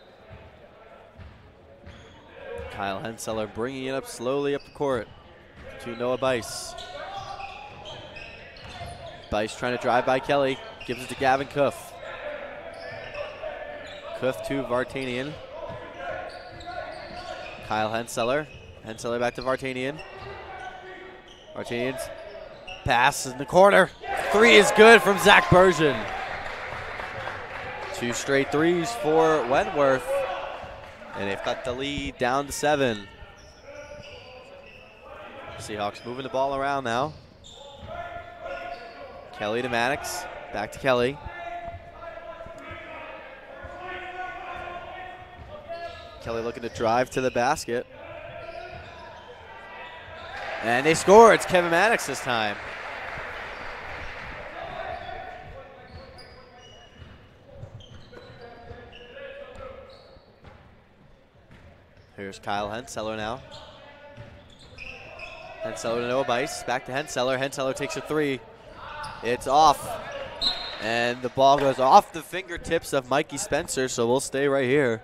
Kyle Henseller bringing it up slowly up the court to Noah Bice. Bice trying to drive by Kelly. Gives it to Gavin Cuff. Cuff to Vartanian. Kyle Henseller. Henseller back to Vartanian. Vartanian's pass in the corner. three is good from Zach Bergen. 2 straight threes for Wentworth. And they've cut the lead down to 7. Seahawks moving the ball around now. Kelly to Maddox. Back to Kelly. Kelly looking to drive to the basket. And they score. It's Kevin Maddox this time. Here's Kyle Henseller now. Henseller to Noah Bice. Back to Henseller. Henseller takes a three. It's off. And the ball goes off the fingertips of Mikey Spencer, so we'll stay right here.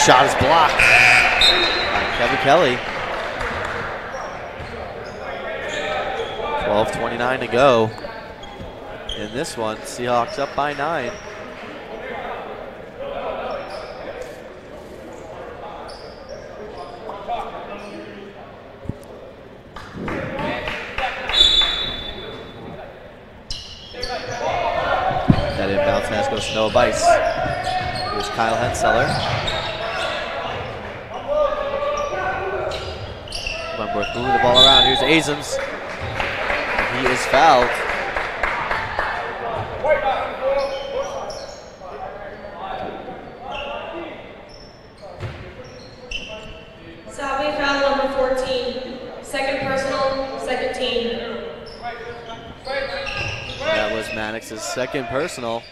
Shot is blocked by Kevin Kelly. 12:29 to go in this one. Seahawks up by 9. That inbound pass goes to Noah Bice. Here's Kyle Henseller. Wentworth moving the ball around. Here's Azams. He is fouled. Salve foul number 14. Second personal, second team. That was Maddox's second personal.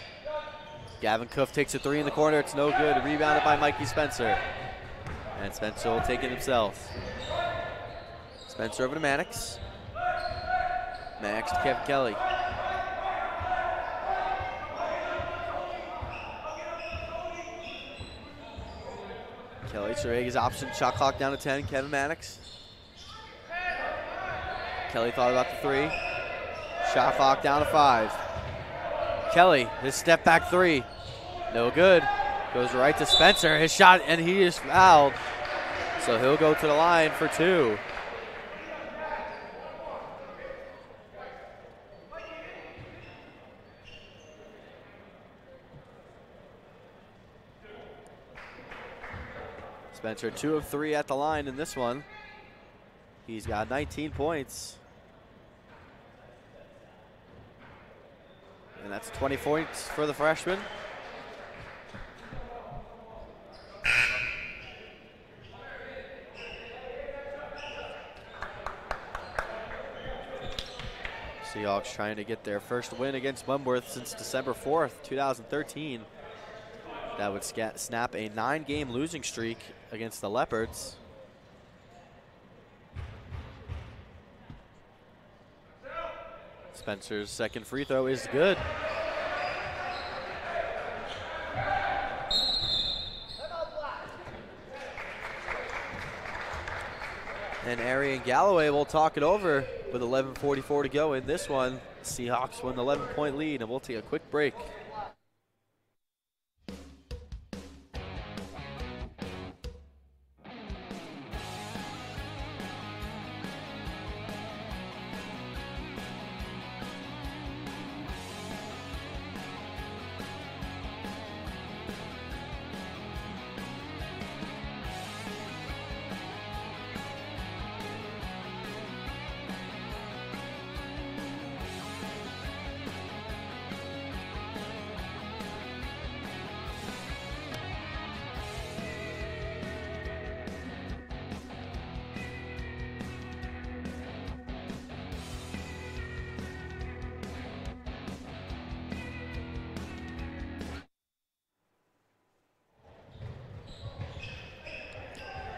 Gavin Coof takes a three in the corner. It's no good. Rebounded by Mikey Spencer. And Spencer will take it himself. Spencer over to Maddox. Maddox to Kevin Kelly. Kelly to his option. Shot clock down to 10. Kevin Maddox. Kelly thought about the three. Shot clock down to 5. Kelly, his step back three. No good. Goes right to Spencer. His shot, and he is fouled. So he'll go to the line for 2. Spencer 2 of 3 at the line in this one. He's got 19 points. And that's 20 points for the freshman. Seahawks trying to get their first win against Wentworth since December 4th, 2013. That would snap a 9-game losing streak against the Leopards. Spencer's second free throw is good. And Arian Galloway will talk it over with 11:44 to go in this one. Seahawks win the 11-point lead, and we'll take a quick break.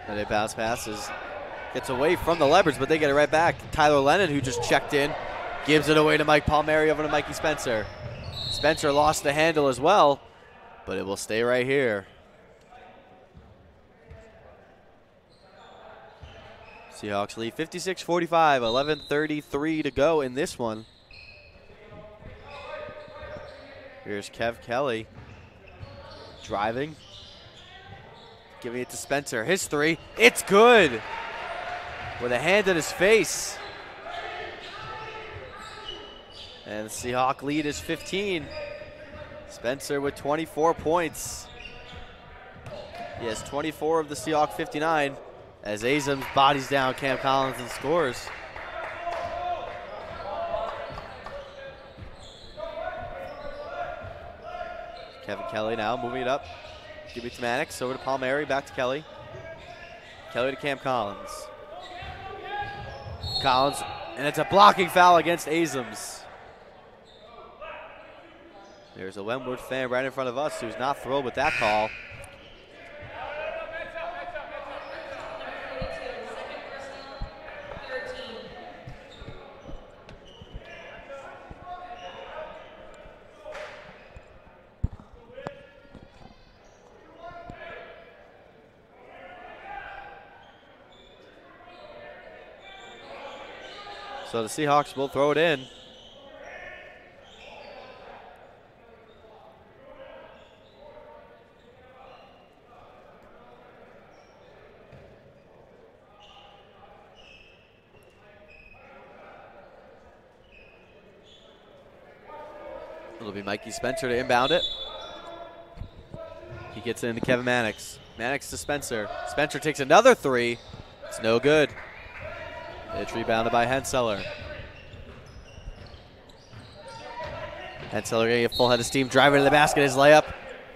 And a bounce passes. Gets away from the Leopards, but they get it right back. Tyler Lennon, who just checked in, gives it away to Mike Palmieri over to Mikey Spencer. Spencer lost the handle as well, but it will stay right here. Seahawks lead 56-45, 11:33 to go in this one. Here's Kev Kelly driving, giving it to Spencer. His three, it's good! With a hand at his face. And the Seahawk lead is 15. Spencer with 24 points. He has 24 of the Seahawk 59 as Azams bodies down Cam Collins and scores. Kevin Kelly now moving it up. Give it to Maddox, over to Palmieri, back to Kelly. Kelly to Cam Collins. Collins, and it's a blocking foul against Azams. There's a Wentworth fan right in front of us who's not thrilled with that call. So the Seahawks will throw it in. It'll be Mikey Spencer to inbound it. He gets it into Kevin Mannix. Mannix to Spencer. Spencer takes another three. It's no good. It's rebounded by Henseller. Henseller getting a full head of steam, driving to the basket. His layup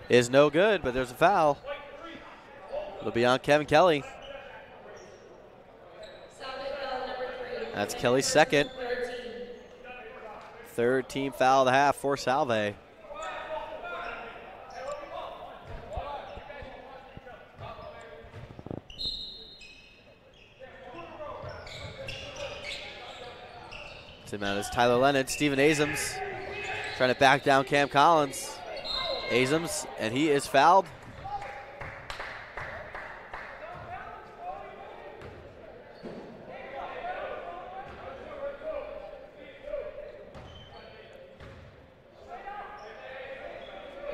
is no good, but there's a foul. It'll be on Kevin Kelly. That's Kelly's second. Third team foul of the half for Salve. Out is Tyler Lennon, Steven Azams trying to back down Cam Collins. Azams, and he is fouled.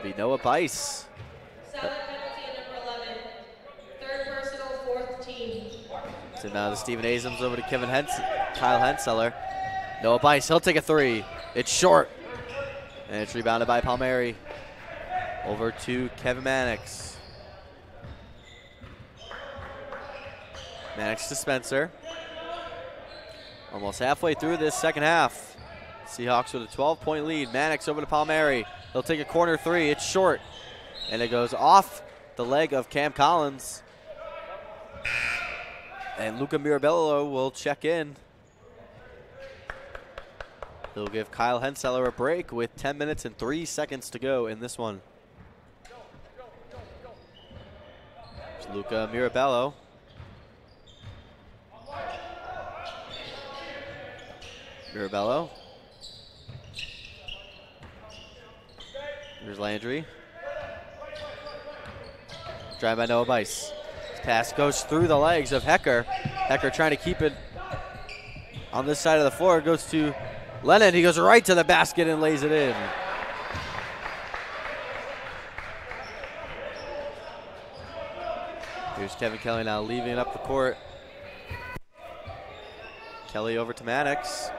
Be Noah Bice. Salad penalty number 11. Third personal, fourth team. So now to Steven Azams, over to Kyle Henseller. Noah Bice, he'll take a three. It's short. And it's rebounded by Palmieri. Over to Kevin Mannix. Mannix to Spencer. Almost halfway through this second half. Seahawks with a 12-point lead. Mannix over to Palmieri. He'll take a corner three. It's short. And it goes off the leg of Cam Collins. And Luca Mirabello will check in. He'll give Kyle Henseller a break with 10 minutes and 3 seconds to go in this one. It's Luca Mirabello. Mirabello. Here's Landry. Drive by Noah Bice. This pass goes through the legs of Hecker. Hecker trying to keep it on this side of the floor. It goes to Lennon. He goes right to the basket and lays it in. Here's Kevin Kelly now leaving up the court. Kelly over to Mannix.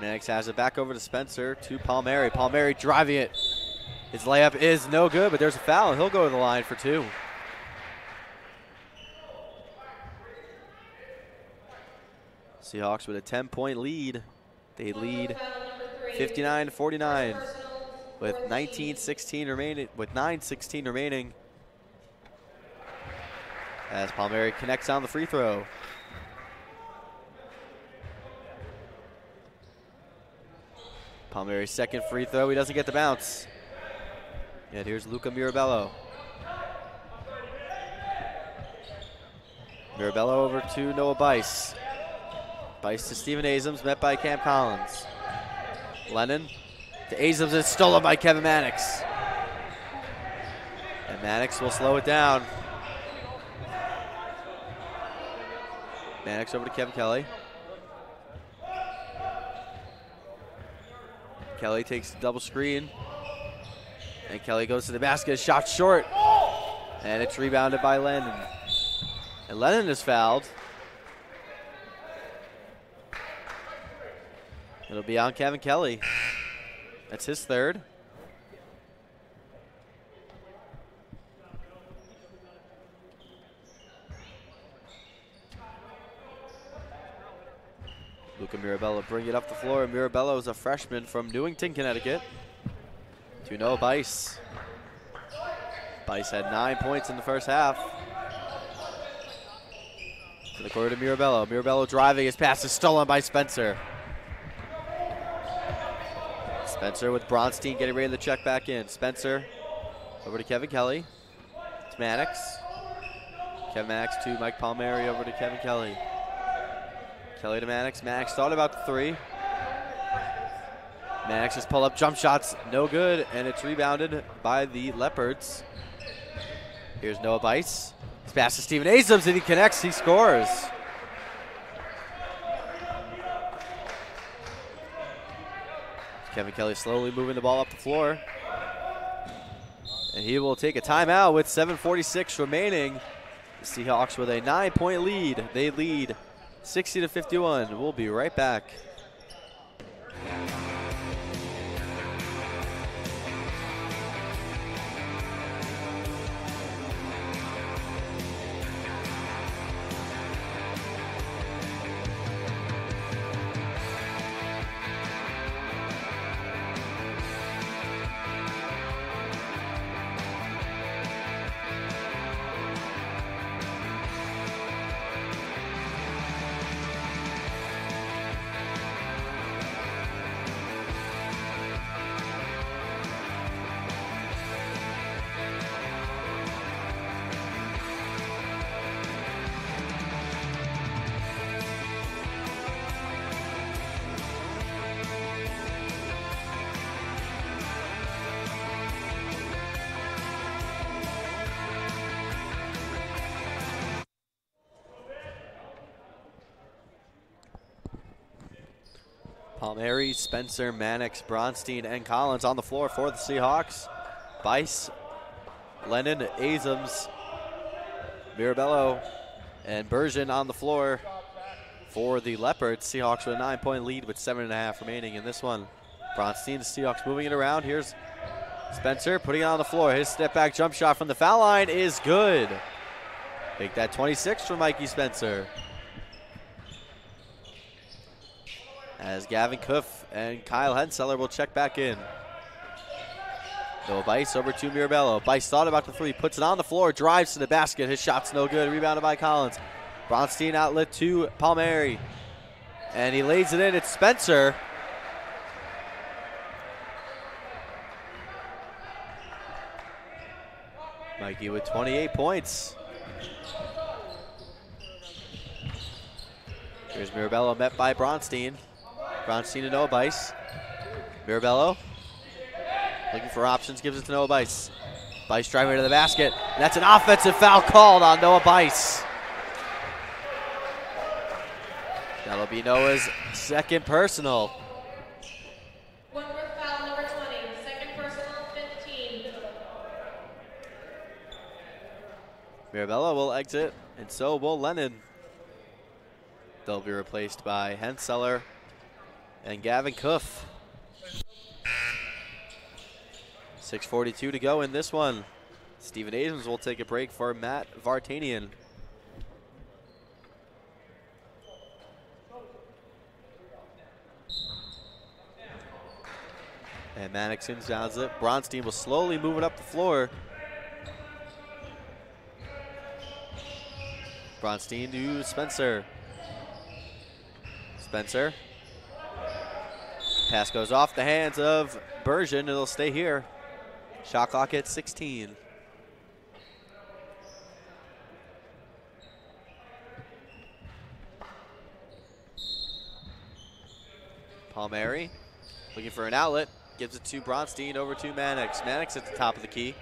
Mannix has it back over to Spencer, to Palmieri. Palmieri driving it. His layup is no good, but there's a foul. He'll go to the line for two. Seahawks with a 10-point lead. They lead 59-49 with 9:16 remaining. As Palmieri connects on the free throw. Palmieri's second free throw, he doesn't get the bounce. And here's Luca Mirabello. Mirabello over to Noah Bice. Bice to Steven Azams, met by Cam Collins. Lennon to Azams, it's stolen by Kevin Mannix. And Mannix will slow it down. Mannix over to Kevin Kelly. Kelly takes the double screen. And Kelly goes to the basket, shot short. And it's rebounded by Lennon. And Lennon is fouled. It'll be on Kevin Kelly. That's his third. Luca Mirabello bring it up the floor. Mirabello is a freshman from Newington, Connecticut. To Noah Bice. Bice had 9 points in the first half. To the corner to Mirabello. Mirabello driving. His pass is stolen by Spencer. Spencer with Bronstein getting ready to check back in. Spencer over to Kevin Kelly. It's Mannix. Kevin Mannix to Mike Palmieri over to Kevin Kelly. Kelly to Mannix. Mannix thought about the three. Mannix's pull-up jump shots, no good, and it's rebounded by the Leopards. Here's Noah Bice. His pass to Steven Azams, and he connects, he scores. Kevin Kelly slowly moving the ball up the floor. And he will take a timeout with 7:46 remaining. The Seahawks with a 9-point lead. They lead 60-51. We'll be right back. Palmieri, Spencer, Mannix, Bronstein, and Collins on the floor for the Seahawks. Bice, Lennon, Azams, Mirabello, and Bergen on the floor for the Leopards. Seahawks with a 9-point lead with 7.5 remaining in this one. Bronstein, the Seahawks moving it around. Here's Spencer putting it on the floor. His step back jump shot from the foul line is good. Make that 26 for Mikey Spencer. As Gavin Cuff and Kyle Henseller will check back in. Noah Bice over to Mirabello. Bice thought about the three, puts it on the floor, drives to the basket. His shot's no good, rebounded by Collins. Bronstein outlet to Palmieri. And he lays it in, it's Spencer. Mikey with 28 points. Here's Mirabello met by Bronstein. Bronstein to Noah Bice. Mirabello looking for options, gives it to Noah Bice. Bice driving to the basket. And that's an offensive foul called on Noah Bice. That'll be Noah's second personal. Wentworth foul number 20, second personal, 15. Mirabello will exit, and so will Lennon. They'll be replaced by Henseller and Gavin Cuff. 6:42 to go in this one. Steven Azams will take a break for Matt Vartanian. And Mannix inbounds it. Bronstein will slowly move it up the floor. Bronstein to Spencer. Spencer. Pass goes off the hands of Bergen. It'll stay here. Shot clock at 16. Palmieri looking for an outlet. Gives it to Bronstein over to Mannix. Mannix at the top of the key.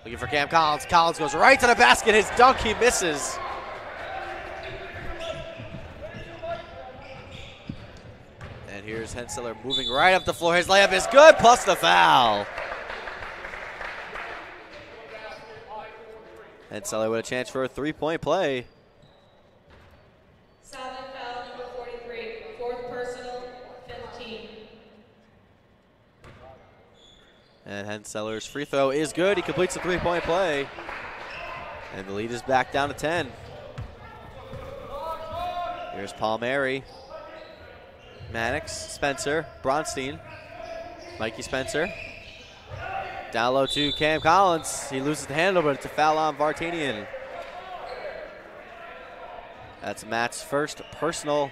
Looking for Cam Collins. Collins goes right to the basket. His dunk, he misses. here's Henseler moving right up the floor. His layup is good, plus the foul. Henseler with a chance for a three-point play. Salve foul number 43, fourth personal, 15. And Henseler's free throw is good. He completes the three-point play. And the lead is back down to 10. Here's Palmieri. Mannix, Spencer, Bronstein, Mikey Spencer. Down low to Cam Collins. He loses the handle, but it's a foul on Vartanian. That's Matt's first personal.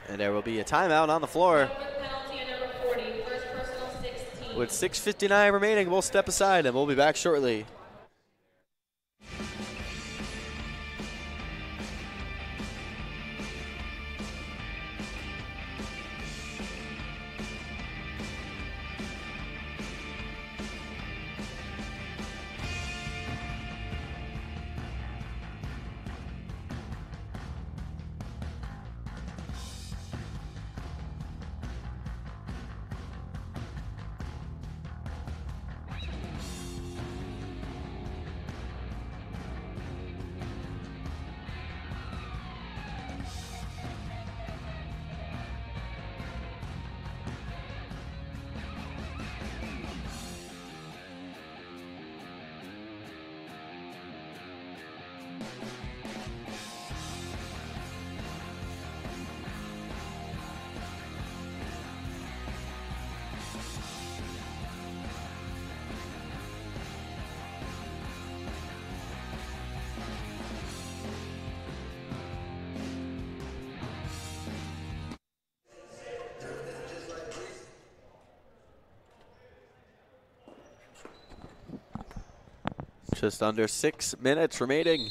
And there will be a timeout on the floor. Penalty at number 40, first personal, 16. With 6:59 remaining, we'll step aside and we'll be back shortly. Just under 6 minutes remaining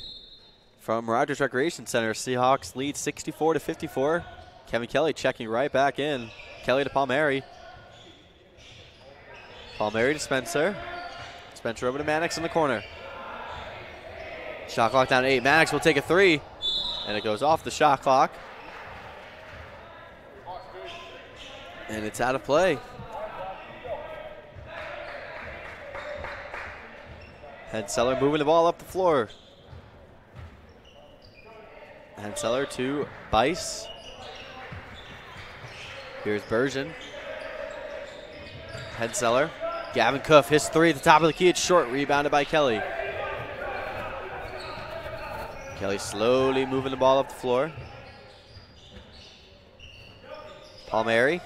from Rodgers Recreation Center. Seahawks lead 64-54. Kevin Kelly checking right back in. Kelly to Palmieri. Palmieri to Spencer. Spencer over to Mannix in the corner. Shot clock down to 8. Mannix will take a three, and it goes off the shot clock. And it's out of play. Henseler moving the ball up the floor. Henseler to Bice. Here's Bergen. Henseler. Gavin Cuff, his three at the top of the key. It's short, rebounded by Kelly. Kelly slowly moving the ball up the floor. Palmieri.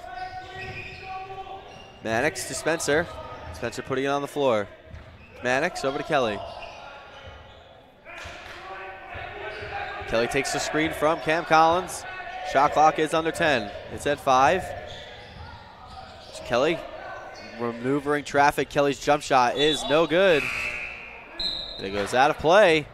Mannix to Spencer. Spencer putting it on the floor. Mannix over to Kelly. Kelly takes the screen from Cam Collins. Shot clock is under 10. It's at 5. It's Kelly maneuvering traffic. Kelly's jump shot is no good. And it goes out of play.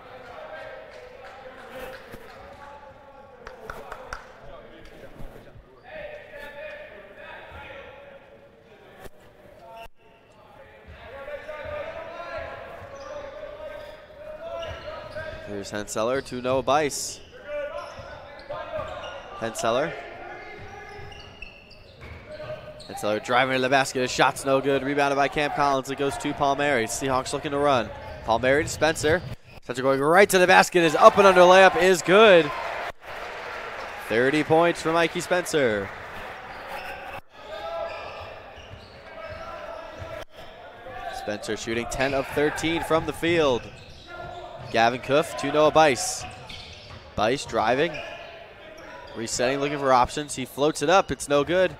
Here's Henseler to Noah Bice. Henseler driving to the basket. His shot's no good. Rebounded by Cam Collins. It goes to Palmieri. Seahawks looking to run. Palmieri to Spencer. Spencer going right to the basket. His up and under layup is good. 30 points for Mikey Spencer. Spencer shooting 10 of 13 from the field. Gavin Cuff to Noah Bice. Bice driving. Resetting, looking for options. He floats it up. It's no good.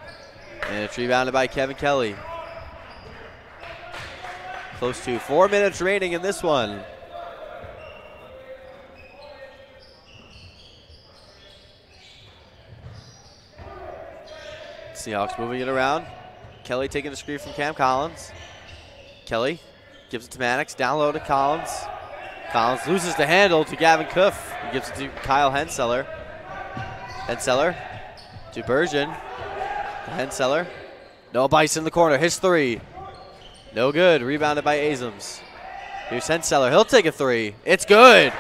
And it's rebounded by Kevin Kelly. Close to 4 minutes remaining in this one. Seahawks moving it around. Kelly taking the screen from Cam Collins. Kelly gives it to Mannix. Down low to Collins. Collins loses the handle to Gavin Cuff. He gives it to Kyle Henseler. Henseler to Bergen. Henseler. No Bice in the corner. His three. No good. Rebounded by Azams. Here's Henseller. He'll take a three. It's good.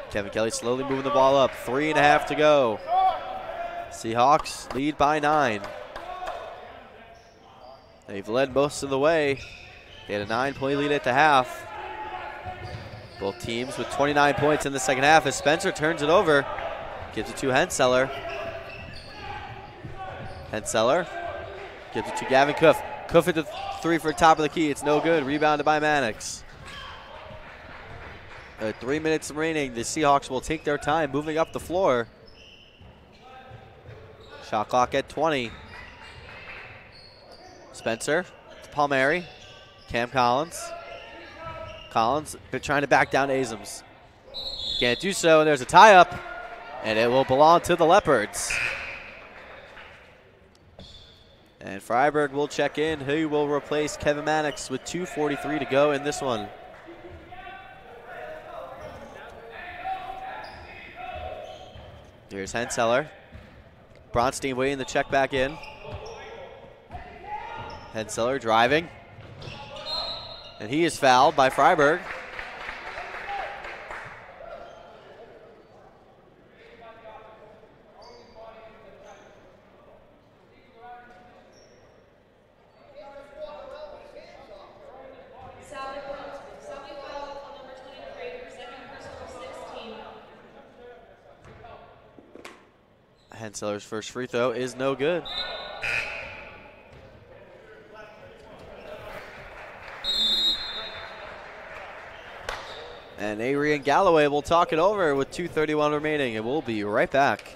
Kevin Kelly slowly moving the ball up. 3.5 to go. Seahawks lead by 9. They've led most of the way. They had a 9-point lead at the half. Both teams with 29 points in the second half as Spencer turns it over. Gives it to Henseller. Henseller gives it to Gavin Coof. Coof at the three for top of the key. It's no good. Rebounded by Mannix. 3 minutes remaining. The Seahawks will take their time moving up the floor. Shot clock at 20. Spencer to Palmieri. Cam Collins. Collins trying to back down Azams. Can't do so, and there's a tie-up, and it will belong to the Leopards. And Freiberg will check in. He will replace Kevin Mannix with 2:43 to go in this one. Here's Henseller. Bronstein waiting to check back in. Henseller driving. And he is fouled by Freiberg. Salve foul on number 23 for second personal 16. Henseller's first free throw is no good. And Avery and Galloway will talk it over with 2:31 remaining, and we'll be right back.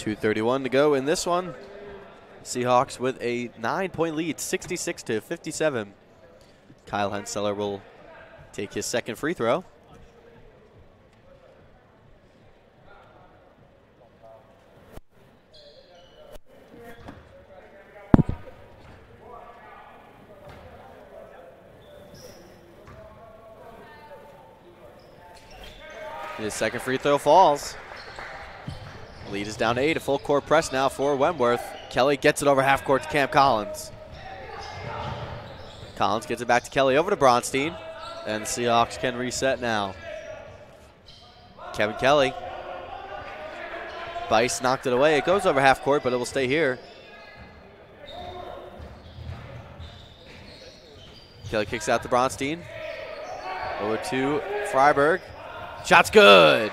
.231 to go in this one. Seahawks with a 9-point lead, 66-57. Kyle Henseller will take his second free throw. His second free throw falls. Lead is down to 8. A full court press now for Wentworth. Kelly gets it over half court to Cam Collins. Collins gets it back to Kelly over to Bronstein. And the Seahawks can reset now. Kevin Kelly. Bice knocked it away. It goes over half court, but it will stay here. Kelly kicks out to Bronstein. Over to Freiberg. Shot's good.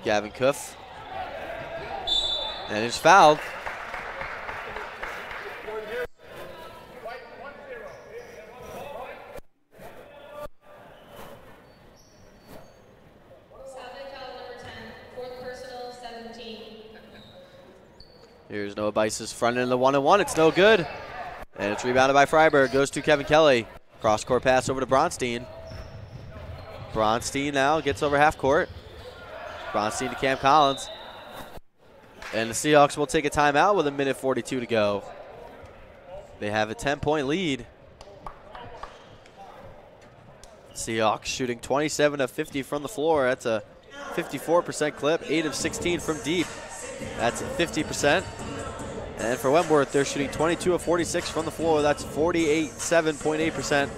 Gavin Coof. And it's fouled. Here's Noah Bice's front end of the 1-on-1. It's no good. And it's rebounded by Freiberg. Goes to Kevin Kelly. Cross-court pass over to Bronstein. Bronstein now gets over half court. Bronstein to Cam Collins. And the Seahawks will take a timeout with 1:42 to go. They have a 10-point lead. Seahawks shooting 27 of 50 from the floor. That's a 54% clip, 8 of 16 from deep. That's 50%. And for Wentworth, they're shooting 22 of 46 from the floor. That's 7.8%.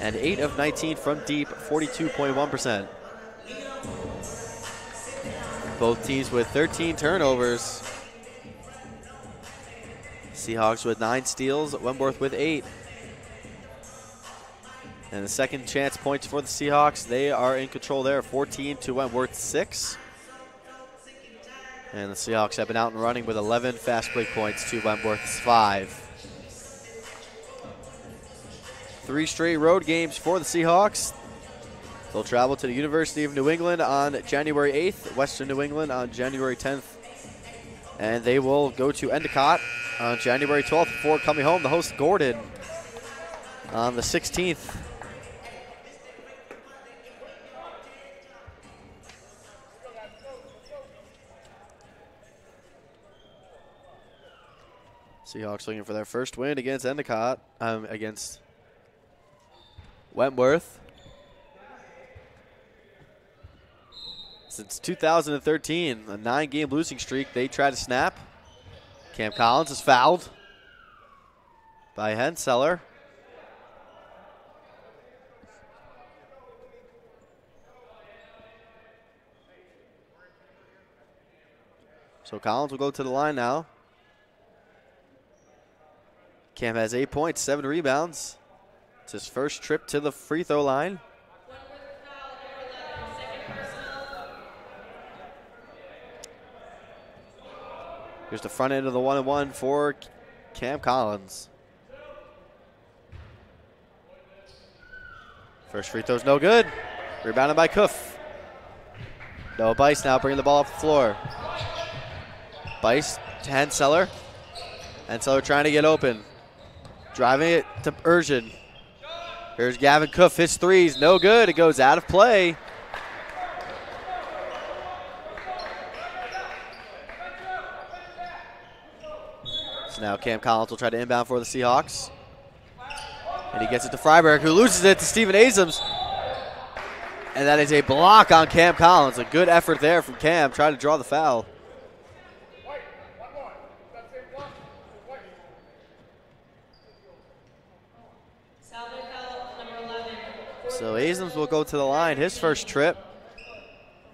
And 8 of 19 from deep, 42.1%. Both teams with 13 turnovers. Seahawks with 9 steals, Wentworth with 8. And the second chance points for the Seahawks. They are in control there, 14 to Wentworth 6. And the Seahawks have been out and running with 11 fast break points to Wentworth's 5. 3 straight road games for the Seahawks. They'll travel to the University of New England on January 8th, Western New England on January 10th. And they will go to Endicott on January 12th before coming home to host Gordon on the 16th. Seahawks looking for their first win against Endicott, against Wentworth. Since 2013, a 9-game losing streak, they try to snap. Cam Collins is fouled by Henseller. So Collins will go to the line now. Cam has 8 points, 7 rebounds. It's his first trip to the free throw line. Here's the front end of the 1-and-1 for Cam Collins. First free throw's no good. Rebounded by Kuff. Noah Bice now bringing the ball off the floor. Bice to Henseller. Henseller trying to get open. Driving it to Ergen. Here's Gavin Kuff. His three's no good. It goes out of play. So now Cam Collins will try to inbound for the Seahawks. And he gets it to Freiberg, who loses it to Steven Azems. And that is a block on Cam Collins. A good effort there from Cam, trying to draw the foul. So Azems will go to the line, his first trip.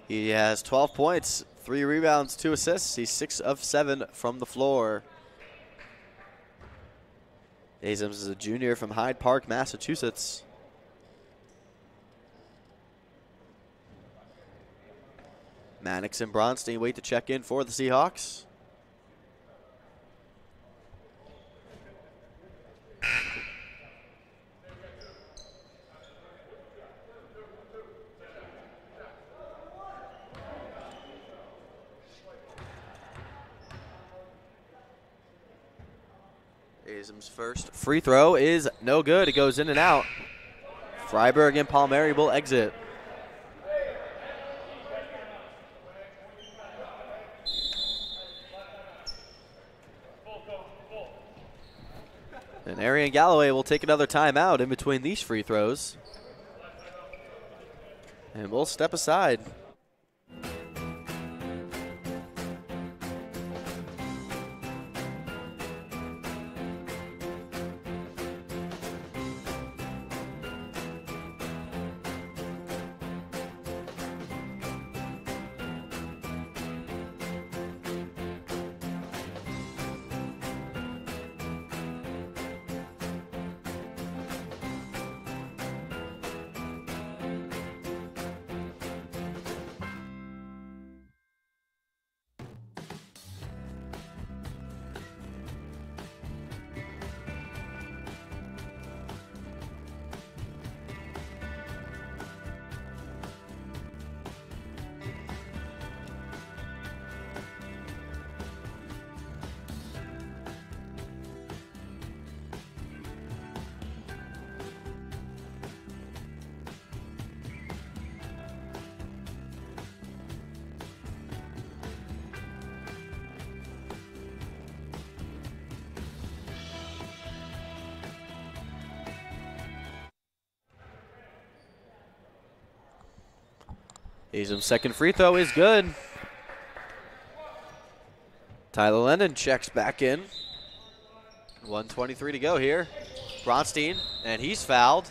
He has 12 points, 3 rebounds, 2 assists. He's 6 of 7 from the floor. Azems is a junior from Hyde Park, Massachusetts. Mannix and Bronstein wait to check in for the Seahawks. Azems' first free throw is no good. It goes in and out. Freiberg and Palmieri will exit. And Arian Galloway will take another timeout in between these free throws. And we'll step aside. Azum's second free throw is good. Tyler Lennon checks back in. 1:23 to go here. Bronstein, and he's fouled.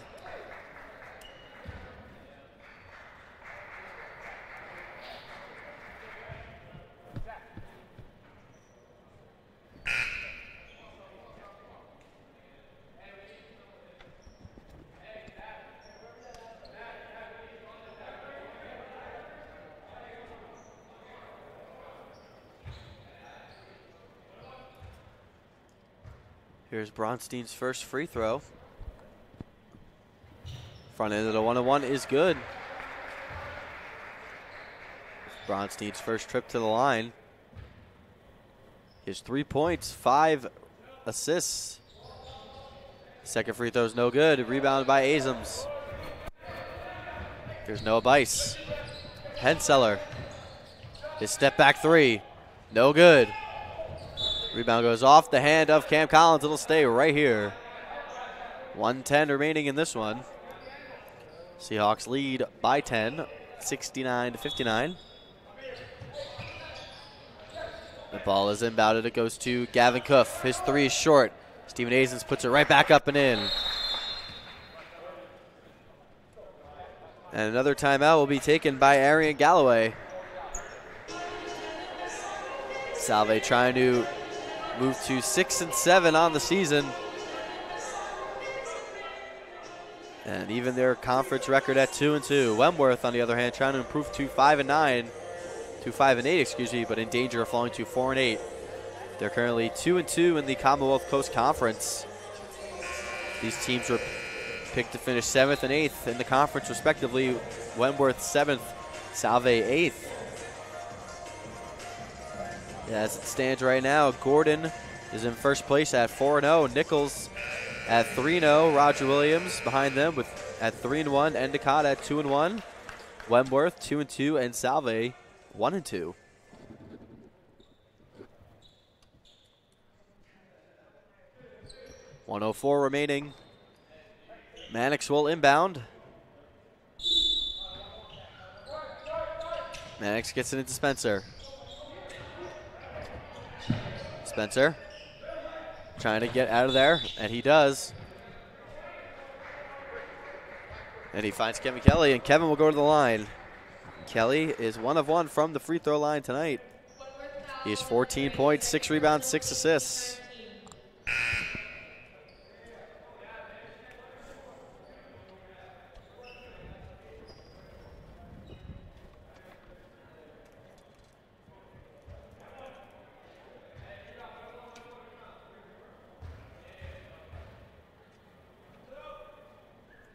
Here's Bronstein's first free throw. Front end of the 1-on-1 is good. Bronstein's first trip to the line. His 3 points, 5 assists. Second free throw is no good. Rebounded by Azums. There's Noah Bice. Henseller. His step back three. No good. Rebound goes off the hand of Cam Collins. It'll stay right here. 1:10 remaining in this one. Seahawks lead by 10, 69-59. The ball is inbounded. It goes to Gavin Coof. His three is short. Steven Azens puts it right back up and in. And another timeout will be taken by Arian Galloway. Salve trying to move to 6-7 on the season. And even their conference record at 2-2. Wentworth, on the other hand, trying to improve to 5-9, to 5-8, excuse me, but in danger of falling to 4-8. They're currently 2-2 in the Commonwealth Coast Conference. These teams were picked to finish 7th and 8th in the conference, respectively. Wentworth 7th, Salve 8th. As it stands right now, Gordon is in first place at 4-0. Nichols at 3-0. Roger Williams behind them with at 3-1. Endicott at 2-1. Wentworth 2-2, and Salve 1-2. .104 remaining. Mannix will inbound. Mannix gets it into Spencer. Spencer trying to get out of there, and he does. And he finds Kevin Kelly, and Kevin will go to the line. Kelly is 1 of 1 from the free throw line tonight. He has 14 points, 6 rebounds, 6 assists.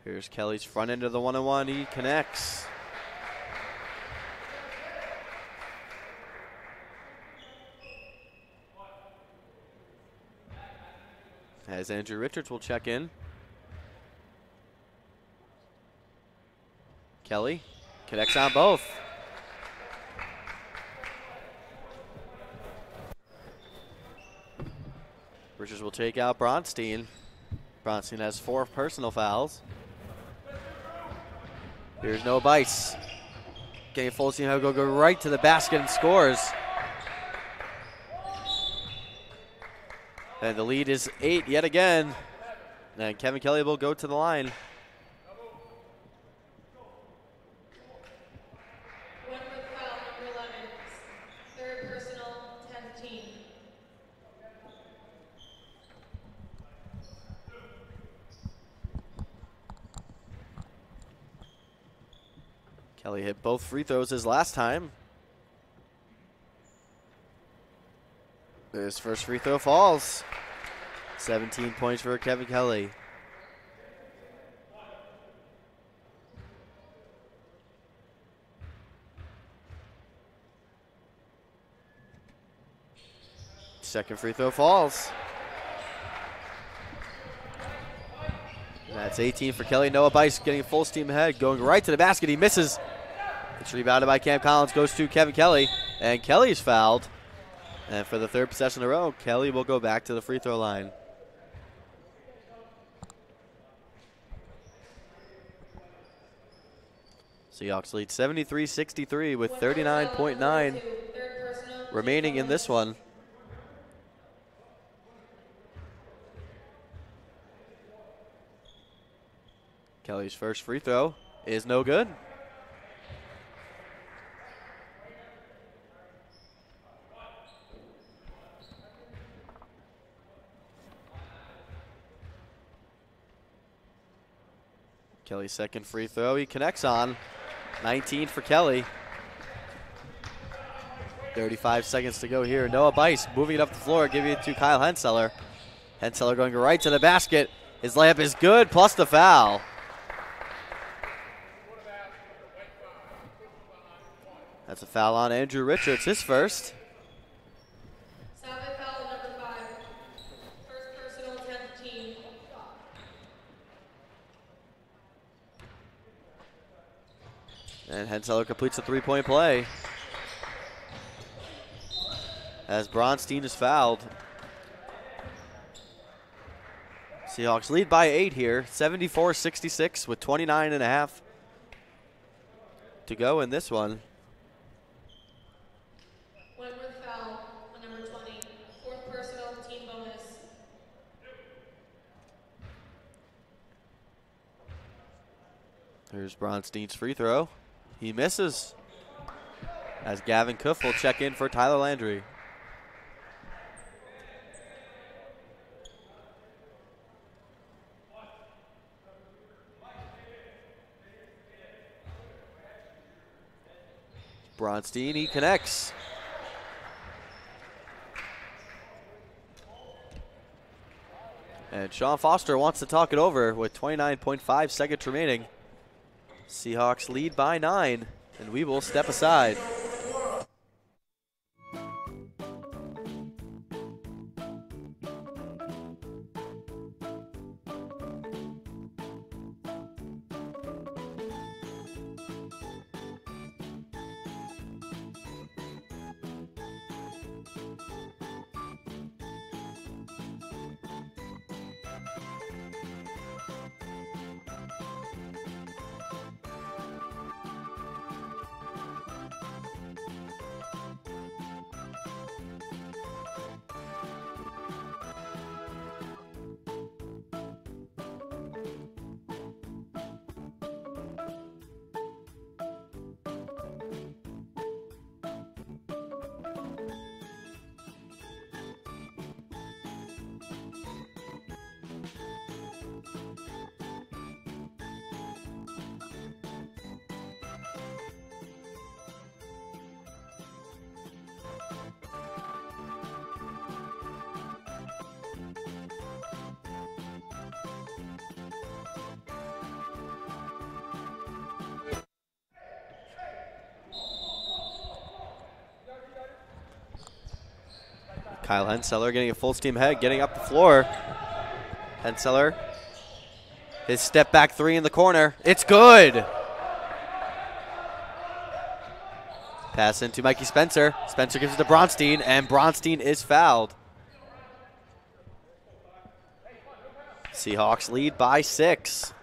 Here's Kelly's front end of the 1-on-1. He connects. As Andrew Richards will check in. Kelly connects on both. Richards will take out Bronstein. Bronstein has 4 personal fouls. Here's Noah Bice. Getting full steam, go right to the basket and scores. And the lead is 8 yet again. And Kevin Kelly will go to the line. Wentworth foul number 11. Third personal, 10th team. Kelly hit both free throws his last time. His first free throw falls. 17 points for Kevin Kelly. Second free throw falls. That's 18 for Kelly. Noah Bice getting full steam ahead, going right to the basket. He misses. It's rebounded by Cam Collins, goes to Kevin Kelly, and Kelly's fouled. And for the third possession in a row, Kelly will go back to the free throw line. Seahawks lead 73-63 with 39.9 remaining in this one. Kelly's first free throw is no good. Kelly's second free throw, he connects on. 19 for Kelly. 35 seconds to go here. Noah Bice moving it up the floor, giving it to Kyle Henseller. Henseller going right to the basket. His layup is good, plus the foul. That's a foul on Andrew Richards, his first. Salve foul number 5. First personal, 10th team. And Henseller completes a three-point play as Bronstein is fouled. Seahawks lead by 8 here, 74-66 with 29.5 to go in this one. Wentworth foul on number 20. Fourth personal, team bonus. Here's Bronstein's free throw. He misses as Gavin Kuff will check in for Tyler Landry. Bronstein, he connects. And Sean Foster wants to talk it over with 29.5 seconds remaining. Seahawks lead by 9, and we will step aside. Kyle Henseller getting a full steam ahead, getting up the floor. Henseller, his step back three in the corner. It's good. Pass into Mikey Spencer. Spencer gives it to Bronstein, and Bronstein is fouled. Seahawks lead by 6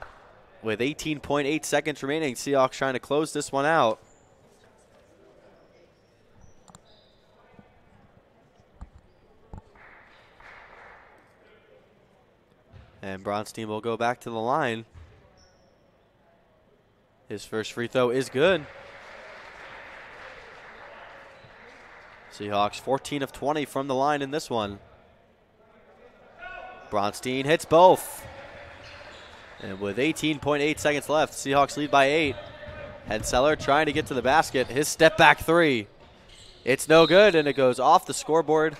with 18.8 seconds remaining. Seahawks trying to close this one out. And Bronstein will go back to the line. His first free throw is good. Seahawks 14 of 20 from the line in this one. Bronstein hits both. And with 18.8 seconds left, Seahawks lead by 8. Henseller trying to get to the basket. His step back three. It's no good, and it goes off the scoreboard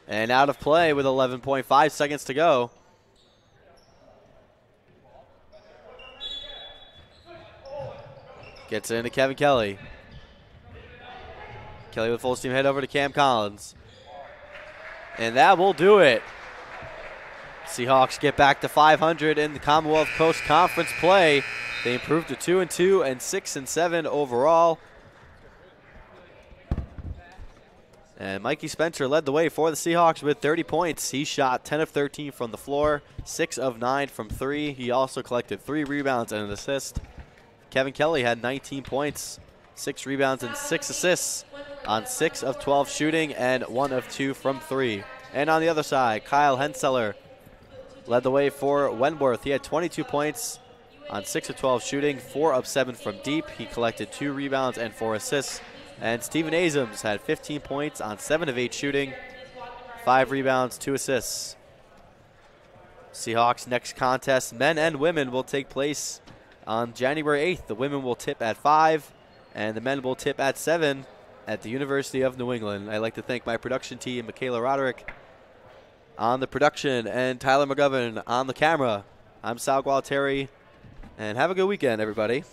and out of play with 11.5 seconds to go. Gets it into Kevin Kelly. Kelly with full steam head over to Cam Collins. And that will do it. Seahawks get back to 500 in the Commonwealth Coast Conference play. They improved to 2-2 and 6-7 overall. And Mikey Spencer led the way for the Seahawks with 30 points. He shot 10 of 13 from the floor, 6 of 9 from 3. He also collected 3 rebounds and an assist. Kevin Kelly had 19 points, 6 rebounds, and 6 assists on 6 of 12 shooting and 1 of 2 from 3. And on the other side, Kyle Henseller led the way for Wentworth. He had 22 points on 6 of 12 shooting, 4 of 7 from deep. He collected 2 rebounds and 4 assists. And Steven Azams had 15 points on 7 of 8 shooting, 5 rebounds, 2 assists. Seahawks' next contest, men and women, will take place on January 8th. The women will tip at 5, and the men will tip at 7 at the University of New England. I'd like to thank my production team, Michaela Roderick on the production, and Tyler McGovern on the camera. I'm Sal Gualtieri, and have a good weekend, everybody.